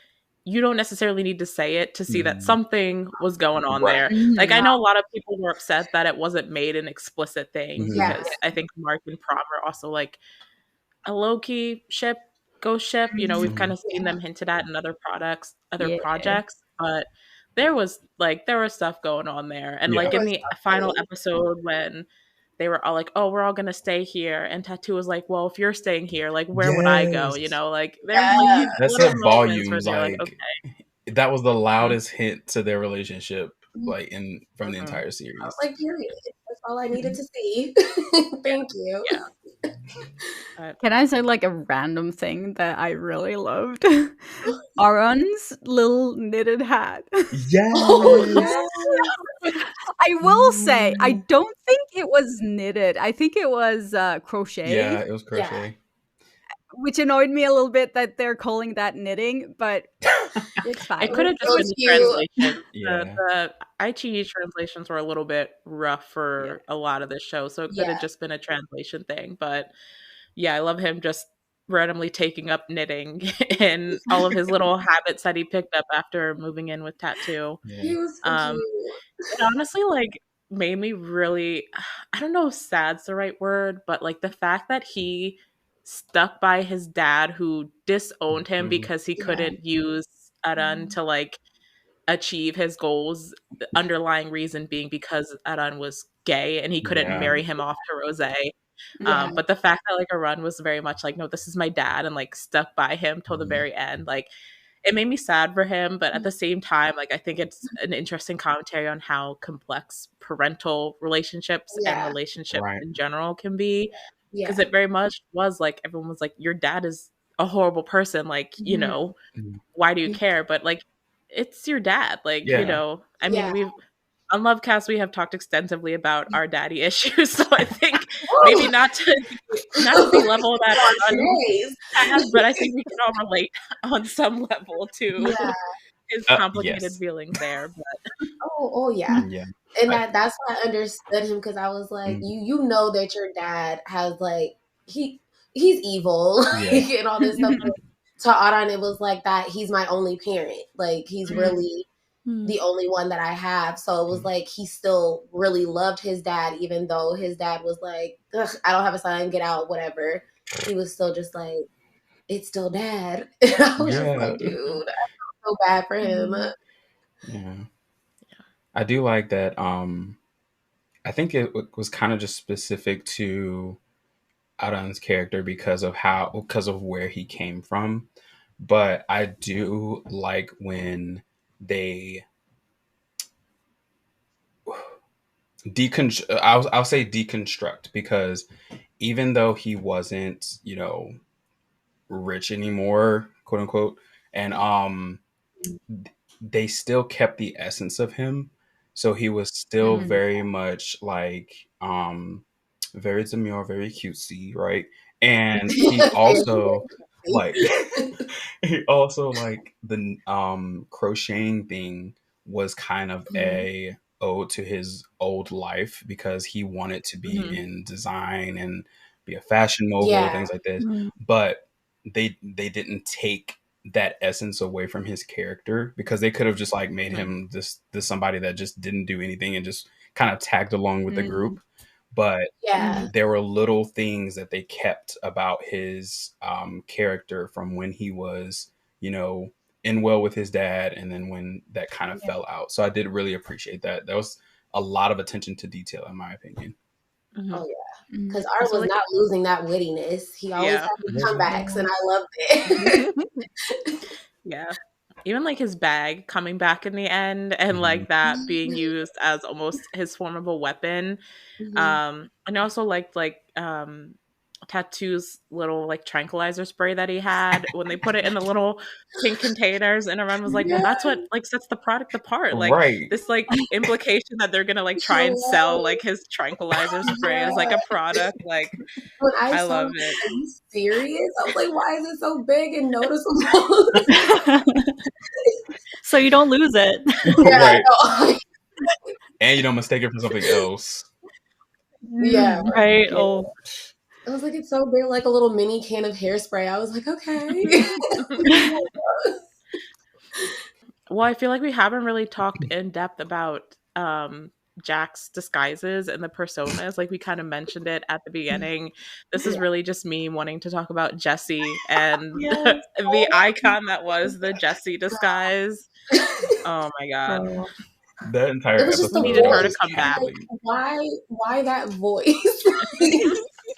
you don't necessarily need to say it to see that something was going on there. Like, I know a lot of people were upset that it wasn't made an explicit thing, because I think Mark and Prom are also like a low-key ghost ship. You know, we've kind of seen them hinted at in other projects, but there was stuff going on there. And like in the final episode, when they were all like, "Oh, we're all gonna stay here," and Tattoo was like, "Well, if you're staying here, like, where would I go?" You know, like there's like these that's little a moments where volumes, they're like, okay. that was the loudest hint to their relationship, like from the entire series. I was like, period. That's all I needed to see. Thank you. Can I say like a random thing that I really loved? Aron's little knitted hat. Yes. I will say, I don't think it was knitted. I think it was crochet. Yeah, it was crochet. Which annoyed me a little bit that they're calling that knitting, but it's fine. It could have just been the translation. The ITE translations were a little bit rough for a lot of the show, so it could have just been a translation thing. But yeah, I love him just randomly taking up knitting and all of his little habits that he picked up after moving in with Tattoo. He was so cute. It honestly like made me really, I don't know if sad's the right word, but like the fact that he stuck by his dad, who disowned him because he couldn't use Aran to like achieve his goals, the underlying reason being because Aran was gay and he couldn't marry him off to Rose. But the fact that like Aran was very much like, no, this is my dad, and like stuck by him till the very end, like it made me sad for him. But at the same time, like I think it's an interesting commentary on how complex parental relationships and relationships in general can be, because it very much was like everyone was like, your dad is a horrible person, like, you know, why do you care? But like, it's your dad, like, you know, I mean, we've on Lovecast, we have talked extensively about our daddy issues, so I think maybe not to be level that on, but I think we can all relate on some level to his complicated feelings there. But and that's why I understood him, because I was like, you know that your dad has like he's evil and all this stuff. To Aran, it was like that he's my only parent, like he's really the only one that I have. So it was like he still really loved his dad, even though his dad was like, I don't have a son, get out, whatever. He was still just like, it's still dad. And I was just like, dude, I feel so bad for him. I do like that. I think it was kind of just specific to Aran's character because of where he came from. But I do like when they I'll say deconstruct, because even though he wasn't, rich anymore, quote unquote, and they still kept the essence of him. So he was still very much like very demure, very cutesy, right? And he also like he also like the crocheting thing was kind of a ode to his old life because he wanted to be in design and be a fashion mogul, things like this. But they didn't take that essence away from his character because they could have just like made him this somebody that just didn't do anything and just kind of tagged along with the group. But there were little things that they kept about his character from when he was, in well with his dad, and then when that kind of fell out. So I did really appreciate that. There was a lot of attention to detail, in my opinion. Oh yeah, because Art was not losing that wittiness. He always had his comebacks, and I loved it. Yeah. Even like his bag coming back in the end and like that being used as almost his form of a weapon. And I also liked like Tattoo's little like tranquilizer spray that he had when they put it in the little pink containers, and everyone was like, well, that's what like sets the product apart. Like this like implication that they're gonna like try and sell like his tranquilizer spray as like a product. Like when I love it. Are you serious? I was like, why is it so big and noticeable? So you don't lose it. Right. And you don't mistake it for something else. Yeah. Right. Oh. I was like, it's so big, like a little mini can of hairspray. I was like, okay. Well, I feel like we haven't really talked in depth about Jack's disguises and the personas. Like we kind of mentioned it at the beginning. This is really just me wanting to talk about Jessie and the icon that was the Jessie disguise. Oh my god. That entire episode needed her to come back. Why that voice?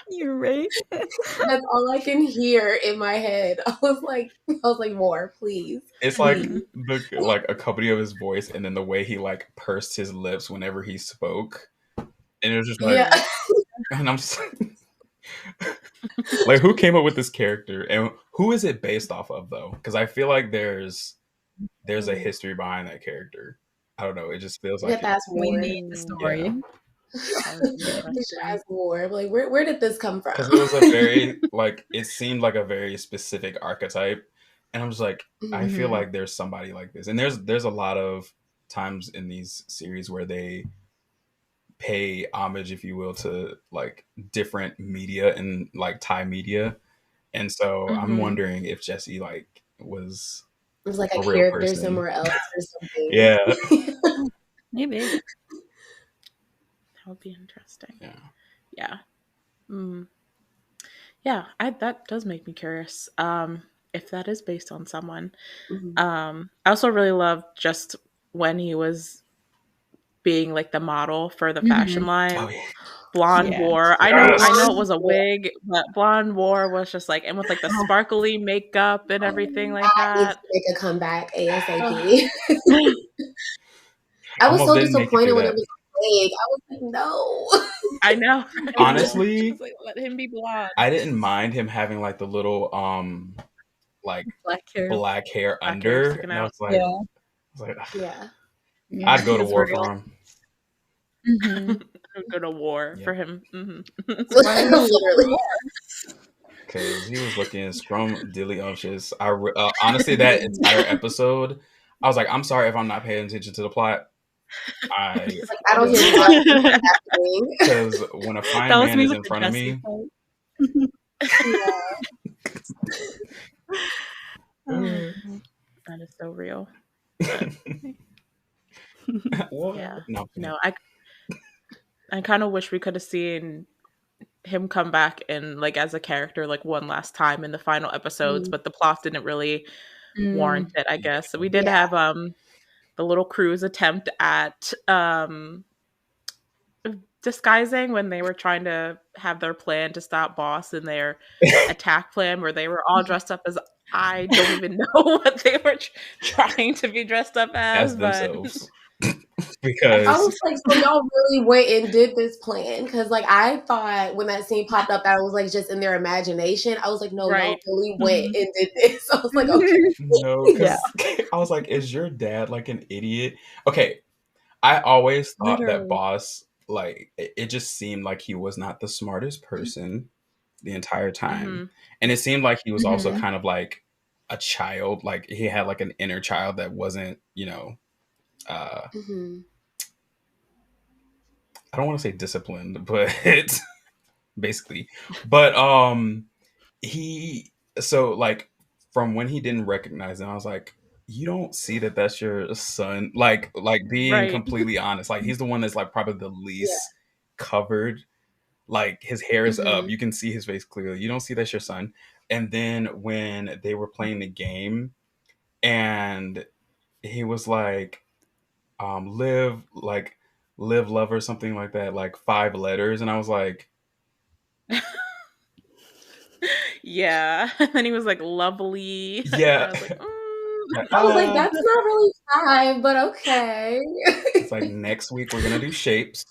You're right. That's all I can hear in my head. I was like, more, please. It's like like a company of his voice, and then the way he like pursed his lips whenever he spoke, and it was just like, and I'm just like, who came up with this character, and who is it based off of though? Because I feel like there's a history behind that character. I don't know. It just feels like we need the story. As war. Like, where did this come from? Because it was a very like it seemed like a very specific archetype, and I'm just like, I feel like there's somebody like this, and there's a lot of times in these series where they pay homage, if you will, to like different media and like Thai media, and so I'm wondering if Jessie like was. It was like a character person somewhere else or something. Yeah. Maybe. That would be interesting. Yeah. Yeah, that does make me curious. If that is based on someone. I also really loved just when he was being like the model for the fashion line. Oh, yeah. Blonde War. I know it was a wig, but Blonde War was just like, and with like the sparkly makeup and everything like that. Make a comeback ASAP. I was so disappointed when it was a wig. I was like, no. I know. Honestly, like, let him be blonde. I didn't mind him having like the little like black hair under. And I was like, I'd go to war for him. Go to war for him. Literally. Because he was looking scrum-dilly-umptious. Honestly, that entire episode, I was like, I'm sorry if I'm not paying attention to the plot. I don't hear what's happening. Because when a fine man is in front of me... That is so real. No, I kind of wish we could have seen him come back and like as a character like one last time in the final episodes, but the plot didn't really warrant it, I guess. So we did have the little crew's attempt at disguising when they were trying to have their plan to stop Boss in their attack plan, where they were all dressed up as I don't even know what they were trying to be dressed up as themselves. because I was like, so y'all really went and did this plan? Because like I thought when that scene popped up that it was like just in their imagination. I was like, no, y'all Right. really went and did this. I was like, okay. no, because I was like, is your dad like an idiot? Okay, I always thought that Literally. Boss, like, it just seemed like he was not the smartest person the entire time. And it seemed like he was also kind of like a child. Like, he had like an inner child that wasn't, I don't want to say disciplined, but basically. But he, so like, from when he didn't recognize him, I was like, you don't see that that's your son, like being Right. completely honest, like he's the one that's like probably the least covered, like his hair is up, you can see his face clearly, you don't see that's your son. And then when they were playing the game and he was like, live love or something like that, like 5 letters, and I was like, Yeah. And then he was like, lovely. yeah. I was like, I was like, that's not really 5, but okay. It's like, next week we're gonna do shapes.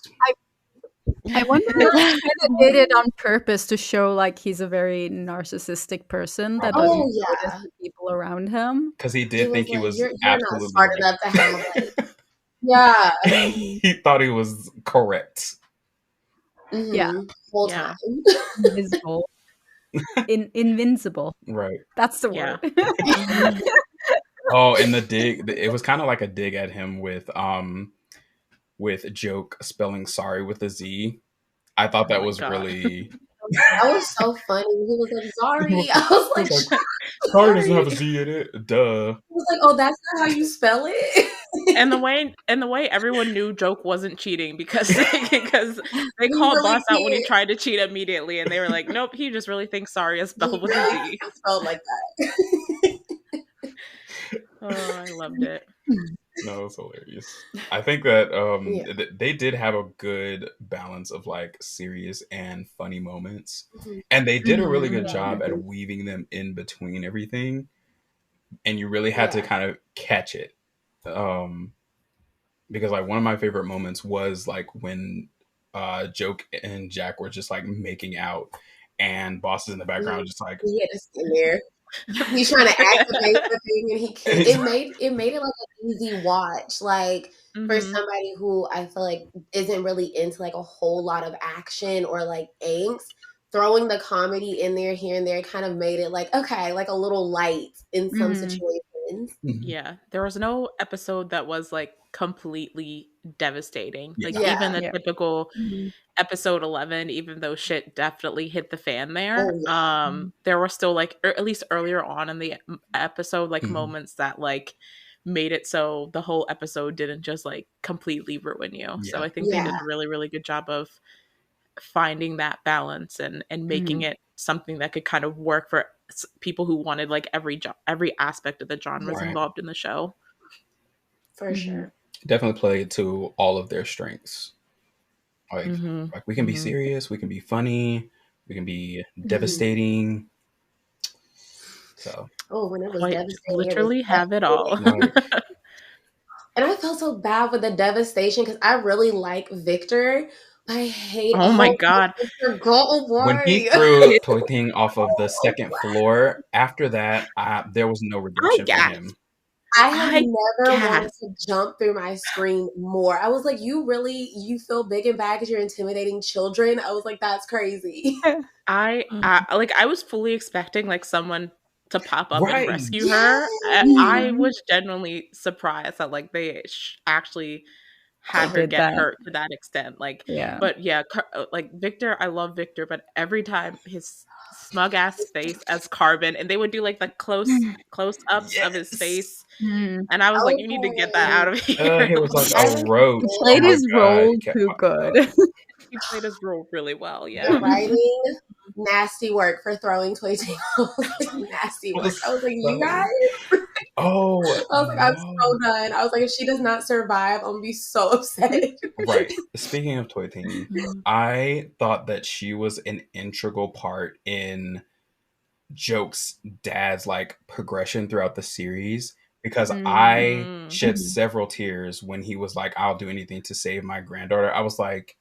I wonder if he kind of did it on purpose to show like he's a very narcissistic person that doesn't notice the people around him. Because he did think he was you're absolutely not smart enough to have like, he thought he was correct. Yeah. Whole time. Invisible. Invincible. Right. That's the word. Oh, and the dig, it was kind of like a dig at him with Joke spelling sorry with a Z. I thought that was really... That was so funny. He was like, sorry. I was like, sorry doesn't have a Z in it. Duh. I was like, oh, that's not how you spell it. and the way everyone knew Joke wasn't cheating because they called Boss out when he tried to cheat immediately, and they were like, nope, he just really thinks sorry is spelled with a Z. Spelled like that. Oh, I loved it. No, it was hilarious. I think that they did have a good balance of like serious and funny moments, and they did a really good job at weaving them in between everything, and you really had to kind of catch it. Because like one of my favorite moments was like when Joke and Jack were just like making out, and Boss is in the background just like, he had to stand there. He's trying to activate the thing, and he can't. It made it like an easy watch, like for somebody who I feel like isn't really into like a whole lot of action or like angst. Throwing the comedy in there here and there kind of made it like, okay, like a little light in some situations. Yeah, there was no episode that was like completely devastating. Like even the typical episode 11, even though shit definitely hit the fan there, there were still like, or at least earlier on in the episode, like moments that like made it so the whole episode didn't just like completely ruin you. So I think they did a really, really good job of finding that balance and making it something that could kind of work for people who wanted like every aspect of the genres involved in the show. For sure. Definitely played to all of their strengths. Like we can be serious, we can be funny, we can be devastating. So when it was devastating, literally have it all. And I felt so bad with the devastation because I really like Victor. I hate. Oh my god! When he threw Toy Ting off of the second floor, after that, there was no redemption for him. I have never wanted to jump through my screen more. I was like, you feel big and bad because you're intimidating children? I was like, that's crazy. I was fully expecting like someone to pop up and rescue her. I was genuinely surprised that like they actually had her get hurt to that extent. Like, but yeah, like Victor, I love Victor, but every time his smug ass face as Carbon, and they would do like the close ups of his face, and I was like, you need to get that out of here. He was like a roach. He played his role too good. He played his role really well. The writing, nasty work for throwing Toy Ting. Nasty work. I was like, you guys. I was like, I'm so done. I was like, if she does not survive, I'm gonna be so upset. Right. Speaking of Toy Ting, I thought that she was an integral part in Joke's dad's like progression throughout the series, because I Mm. shed several tears when he was like, I'll do anything to save my granddaughter. I was like,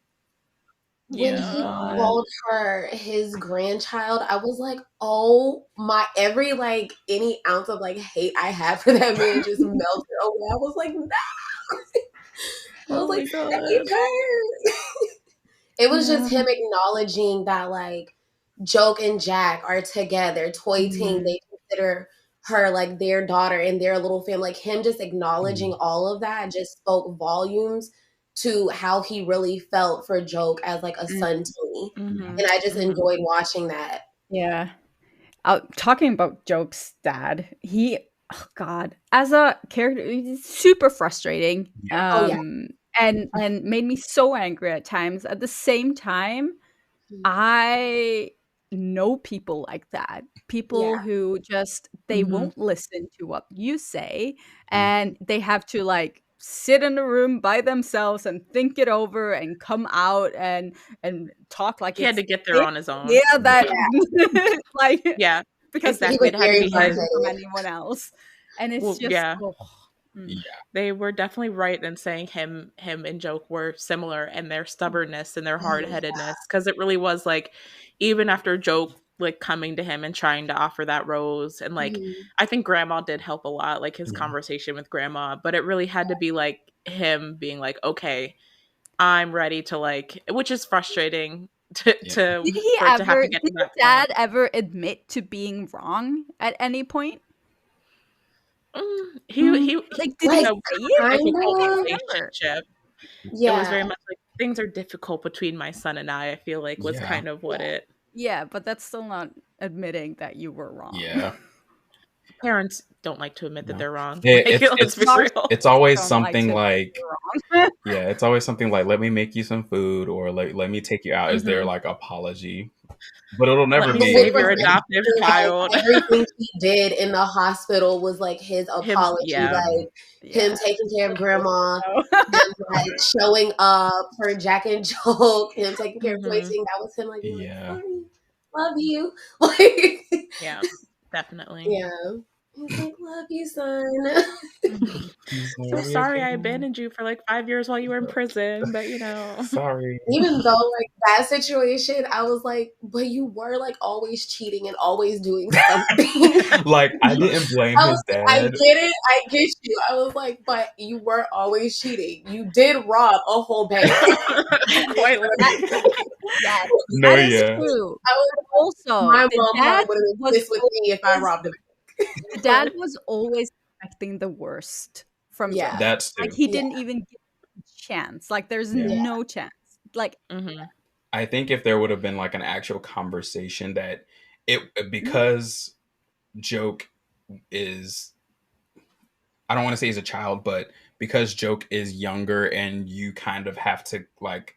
When Yeah. he God. called her his grandchild, I was like, oh my, every like any ounce of like hate I had for that man just melted away. I was like, no. I was Oh my like, God. it hurt. It was just him acknowledging that like Joke and Jack are together, toy team. They consider her like their daughter and their little family. Like him just acknowledging all of that just spoke volumes to how he really felt for Joke as like a son to me. Mhm. And I just Mhm. enjoyed watching that. Yeah. Talking about Joke's dad, oh God, as a character, he's super frustrating. Yeah. Oh, yeah. And made me so angry at times. At the same time, I know people like that. People Yeah. who just they Mhm. won't listen to what you say, and they have to like sit in a room by themselves and think it over and come out and talk like He had it's to get there their on his own. idea that like Yeah, because he He exactly. was It had to very be doesn't his. hear from hard-headed. anyone else, and it's Well, just yeah. mm. They were definitely right in saying him and Joke were similar in their stubbornness and their hard-headedness, because it really was like, even after Joke like coming to him and trying to offer that rose, and like I think Grandma did help a lot, like his Yeah. conversation with Grandma, but it really had to be like him being like, okay, I'm ready to like, which is frustrating to Yeah. to Did he for it to have ever? to get Did to your that dad point. ever admit to being wrong at any point? He Like, did you he Like, know, say it? kind difficult I of. don't remember. relationship. It was Yeah. very much like things are difficult between my son and I feel like was Yeah. kind of what it Yeah, but that's still not admitting that you were wrong. Yeah. parents don't like to admit that No. they're wrong. It, Like, let's be real. it's always Don't like something to like, you're wrong. yeah, it's always something like, let me make you some food, or like, let me take you out as their Mhm. like apology. But it'll Let never me But be, it save was your like, adoptive basically child. like everything he did in the hospital was like his Him, apology, yeah. like him Yeah. taking care of Grandma, So him like showing up for Jack and Joke, him taking care of Toy Mhm. Team. That was him like being like, yeah. sorry, love you. Like, Yeah, definitely. yeah. He's like, love you, son. Mhm. He's like, So "Love you as sorry I well." abandoned you for like 5 years while you were in prison, but you know. Sorry. Even though like that situation, I was like, but you were like always cheating and always doing something. Like, I didn't blame I was his like, I dad. get it, I get you. I was like, but you were always cheating. You did rob a whole bank. Quite that, literally. yes, No, that is yeah. true. I was Also, my the mom dad probably would have been was pissed with me if I always robbed a bank. the dad was always expecting the worst from Yeah. Joke. That's Like too. he Yeah. didn't even give him a chance. Like there's Yeah. no chance. Like Mhm. I think if there would have been like an actual conversation that because Joke is, I don't want to say he's a child, but because Joke is younger and you kind of have to like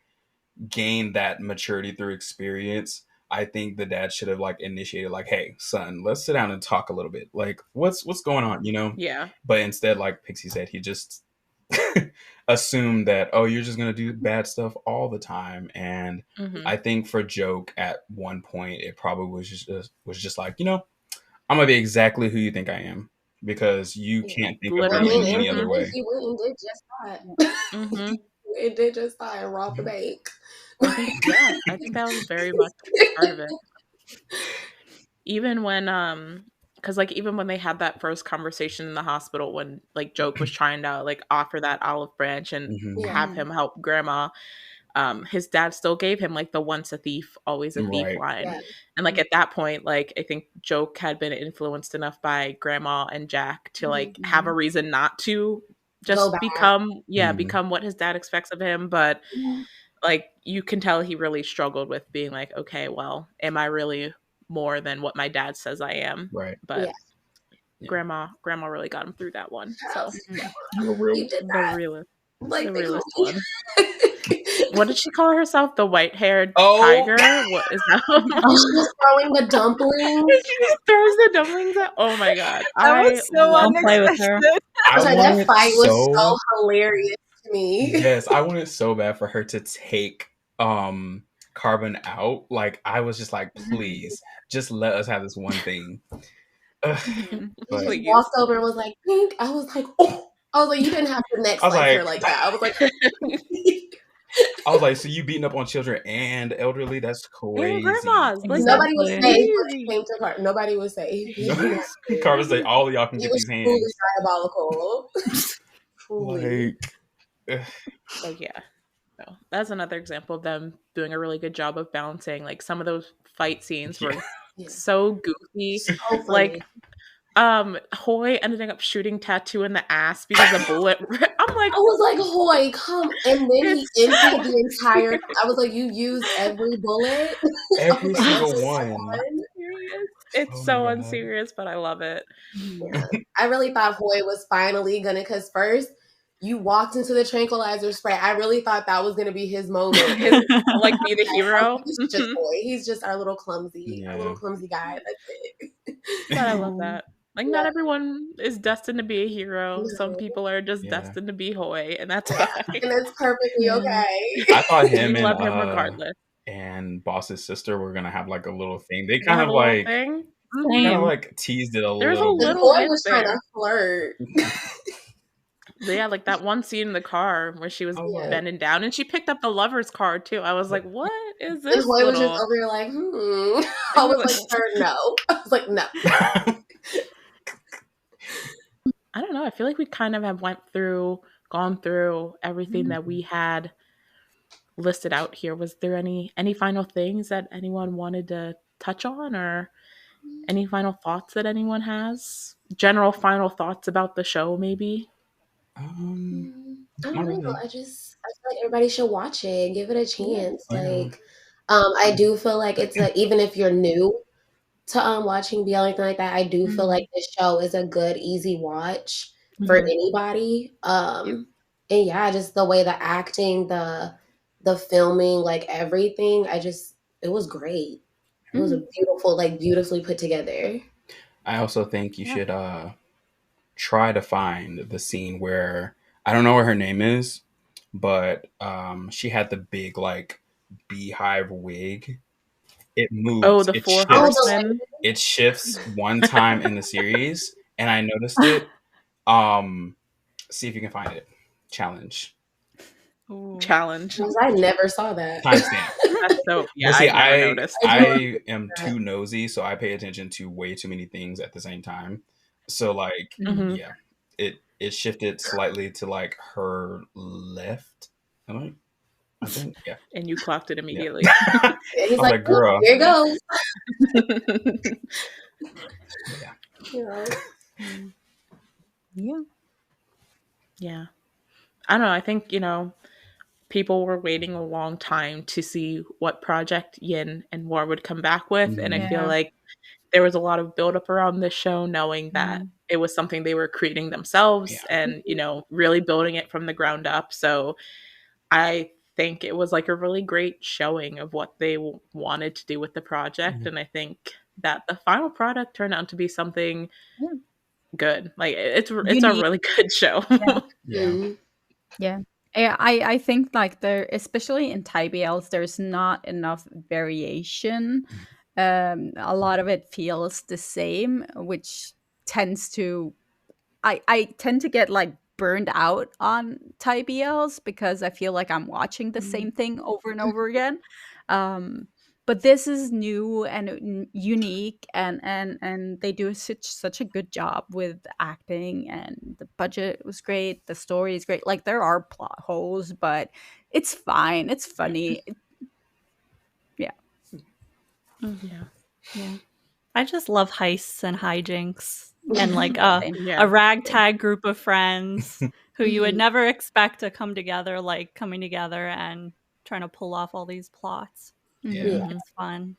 gain that maturity through experience, I think the dad should have like initiated like, hey, son, let's sit down and talk a little bit. Like, what's going on, you know? Yeah. But instead, like Pixie said, he just assumed that, oh, you're just gonna do bad stuff all the time. And Mhm. I think for Joke at one point, it probably was just like, you know, I'm gonna be exactly who you think I am, because you Yeah. can't think of I me Literally. mean, any and he other Mhm. did, way. he went and did just that. Mhm. It did just that and robbed the bank. I think that was very much part of it. Even when because like even when they had that first conversation in the hospital, when like Joke was trying to like offer that olive branch and Mhm. Yeah. have him help Grandma, his dad still gave him like the once a thief always a thief Right. line. Yeah. And like at that point, like I think Joke had been influenced enough by Grandma and Jack to like have a reason not to Go just back. Mhm. become what his dad expects of him. But like you can tell he really struggled with being like, okay, well, am I really more than what my dad says I am? Right. But Yeah. grandma really got him through that one. So The real. You did the that. realest Like the they call realest me. one. What did she call herself? The white-haired Oh, tiger? What is that? She was throwing the dumplings. She just throws the dumplings at. Oh my god, that I was so love Don't play her. with her. unexpected. I I was like, that wanted fight was so so hilarious to me. yes, I wanted so bad for her to take Carbon out. Like, I was just like, please, just let us have this one thing. He But just Please. walked over and was like, pink. I was like, oh. I was like, you didn't have to neck I was slice her like, like that. I was like, so you beating up on children and elderly? That's And crazy. grandmas. Like, that's nobody was Exactly. safe when it crazy. came to Carter. Nobody was safe. He did not care. Carver say, all of y'all can He get was these truly hands. diabolical. Truly. Like, But yeah. No, that's another example of them doing a really good job of balancing. Like, some of those fight scenes were Yeah. so goofy. So funny. Like, Hoy ended up shooting Tattoo in the ass because a bullet. I'm like, I was like, Hoy, come. And then he It's so emptied the entire. I was like, you used every bullet. every Like, single just one. unserious. It's Oh my so God. unserious, but I love it. Yeah. I really thought Hoy was finally gonna, because first you walked into the tranquilizer spray. I really thought that was gonna be his moment. Like, be the hero. He's just Hoy. He's just our little clumsy Yeah. guy. That's it. But I love that. Like, not everyone is destined to be a hero. No. Some people are just destined to be Hoy, and that's fine. And it's perfectly Yeah. okay. I thought We him love him regardless. and Boss's sister were gonna have like a little thing. They They kind have of a little like thing. kind of Same. like teased it a There's a little bit. Because little Hoy hint was trying there. to flirt. But yeah, like that one scene in the car where she was I was like, bending down and she picked up the lover's card too. I was like, what is And this Hoy was just little? over here like, I was like, sir, no. I was like, no. I don't know. I feel like we kind of have gone through everything that we had listed out here. Was there any final things that anyone wanted to touch on, or any final thoughts that anyone has? General final thoughts about the show, maybe? I not don't know. really. I feel like everybody should watch it, give it a chance. Yeah. Like, I do feel like it's even if you're new to watching BL or anything like that, I do feel like this show is a good, easy watch for anybody. And yeah, just the way the acting, the filming, like everything, it was great. It was a beautiful, like beautifully put together. I also think you should try to find the scene where, I don't know what her name is, but she had the big like beehive wig. It moves. Oh, the Four Horsemen. It shifts one time in the series, and I noticed it. See if you can find it. Challenge. Challenge. I never saw that. Timestamp. So yeah, See, I never noticed. I am too nosy, so I pay attention to way too many things at the same time. So like, yeah, it shifted slightly to like her left. I think, yeah. And you clocked it immediately. Yeah. He's like, girl, here goes. Yeah. I don't know. I think, people were waiting a long time to see what project Yin and War would come back with. And I feel like there was a lot of buildup around this show, knowing that it was something they were creating themselves and, really building it from the ground up. So I think it was like a really great showing of what they wanted to do with the project. And I think that the final product turned out to be something good. Like, it's a really good show. Yeah. I think like there, especially in Thai BLs, there's not enough variation. A lot of it feels the same, which tends to, I tend to get like burned out on Thai BLs because I feel like I'm watching the same thing over and over again. But this is new and unique, and they do such a good job with acting, and the budget was great, the story is great. Like, there are plot holes, but it's fine, it's funny. Yeah. I just love heists and hijinks and like a ragtag group of friends who you would never expect to come together, like coming together and trying to pull off all these plots. It's fun.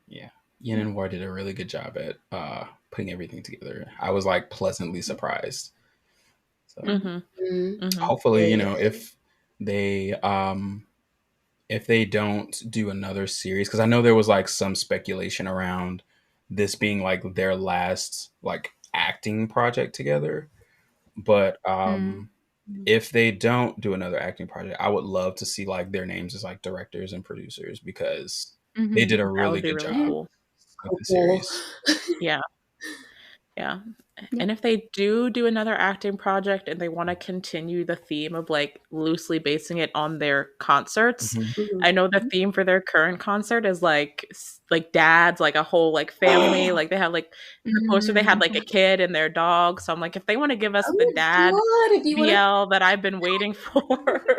Yeah. Yin and War did a really good job at putting everything together. I was like pleasantly surprised. So hopefully, if they don't do another series, because I know there was like some speculation around this being like their last like acting project together. But if they don't do another acting project, I would love to see like their names as like directors and producers, because they did a really good job with the series. Yeah. Yeah. Yeah. And if they do another acting project and they want to continue the theme of like loosely basing it on their concerts, Mhm. I know the theme for their current concert is like dads, like a whole like family, like they have like in the poster they had like a kid and their dog. So I'm like, if they want to give us the Oh dad God, if you want to, BL that I've been waiting for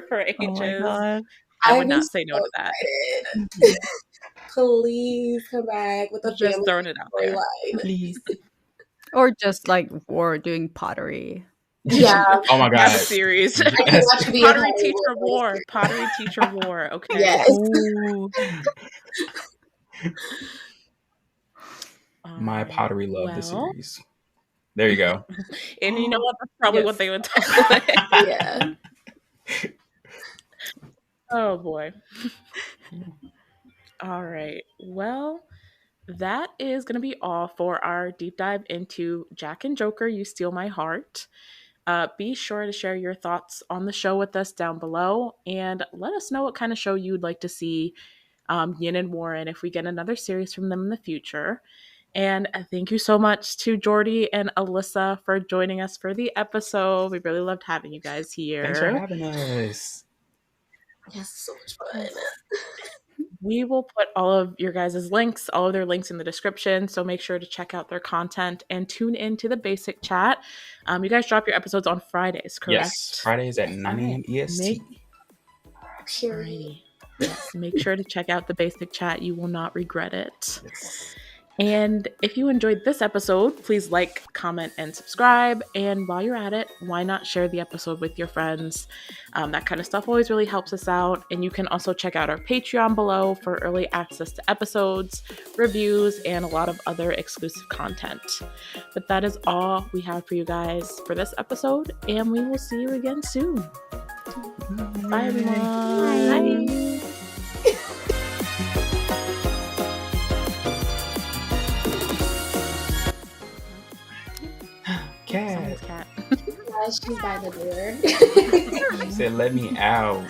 for Oh my ages, god. I I'd would be not say no so to that. excited. Please come back with a Just family throwing it out there. storyline. Please. Or just like War doing pottery. Yeah, Oh my As a god. series. I can Yes. watch you be a Pottery pottery teacher wizard. war. Pottery teacher war. Okay. Yes. Ooh. All My right. pottery love the Well, series. There you go. and you know what? That's probably what Yes. they would talk about. Yeah. Oh boy. All right. Well, that is going to be all for our deep dive into Jack and Joker, You Steal My Heart. Be sure to share your thoughts on the show with us down below and let us know what kind of show you'd like to see Yin and War in if we get another series from them in the future. And thank you so much to Jordie and Alyssa for joining us for the episode. We really loved having you guys here. Thanks for having us. Yes, so much fun. Yes. We will put all of your guys' links, all of their links in the description. So make sure to check out their content and tune into the basic chat. You guys drop your episodes on Fridays, correct? Yes, Fridays at 9 a.m. EST. Period. Alrighty. Yes, make sure to check out the basic chat. You will not regret it. Yes. And if you enjoyed this episode, please like, comment, and subscribe. And while you're at it, why not share the episode with your friends? That kind of stuff always really helps us out. And you can also check out our Patreon below for early access to episodes, reviews, and a lot of other exclusive content. But that is all we have for you guys for this episode. And we will see you again soon. Bye, everyone. Bye. Cat. Someone's cat. Yeah, she's by the door. She said, let me out.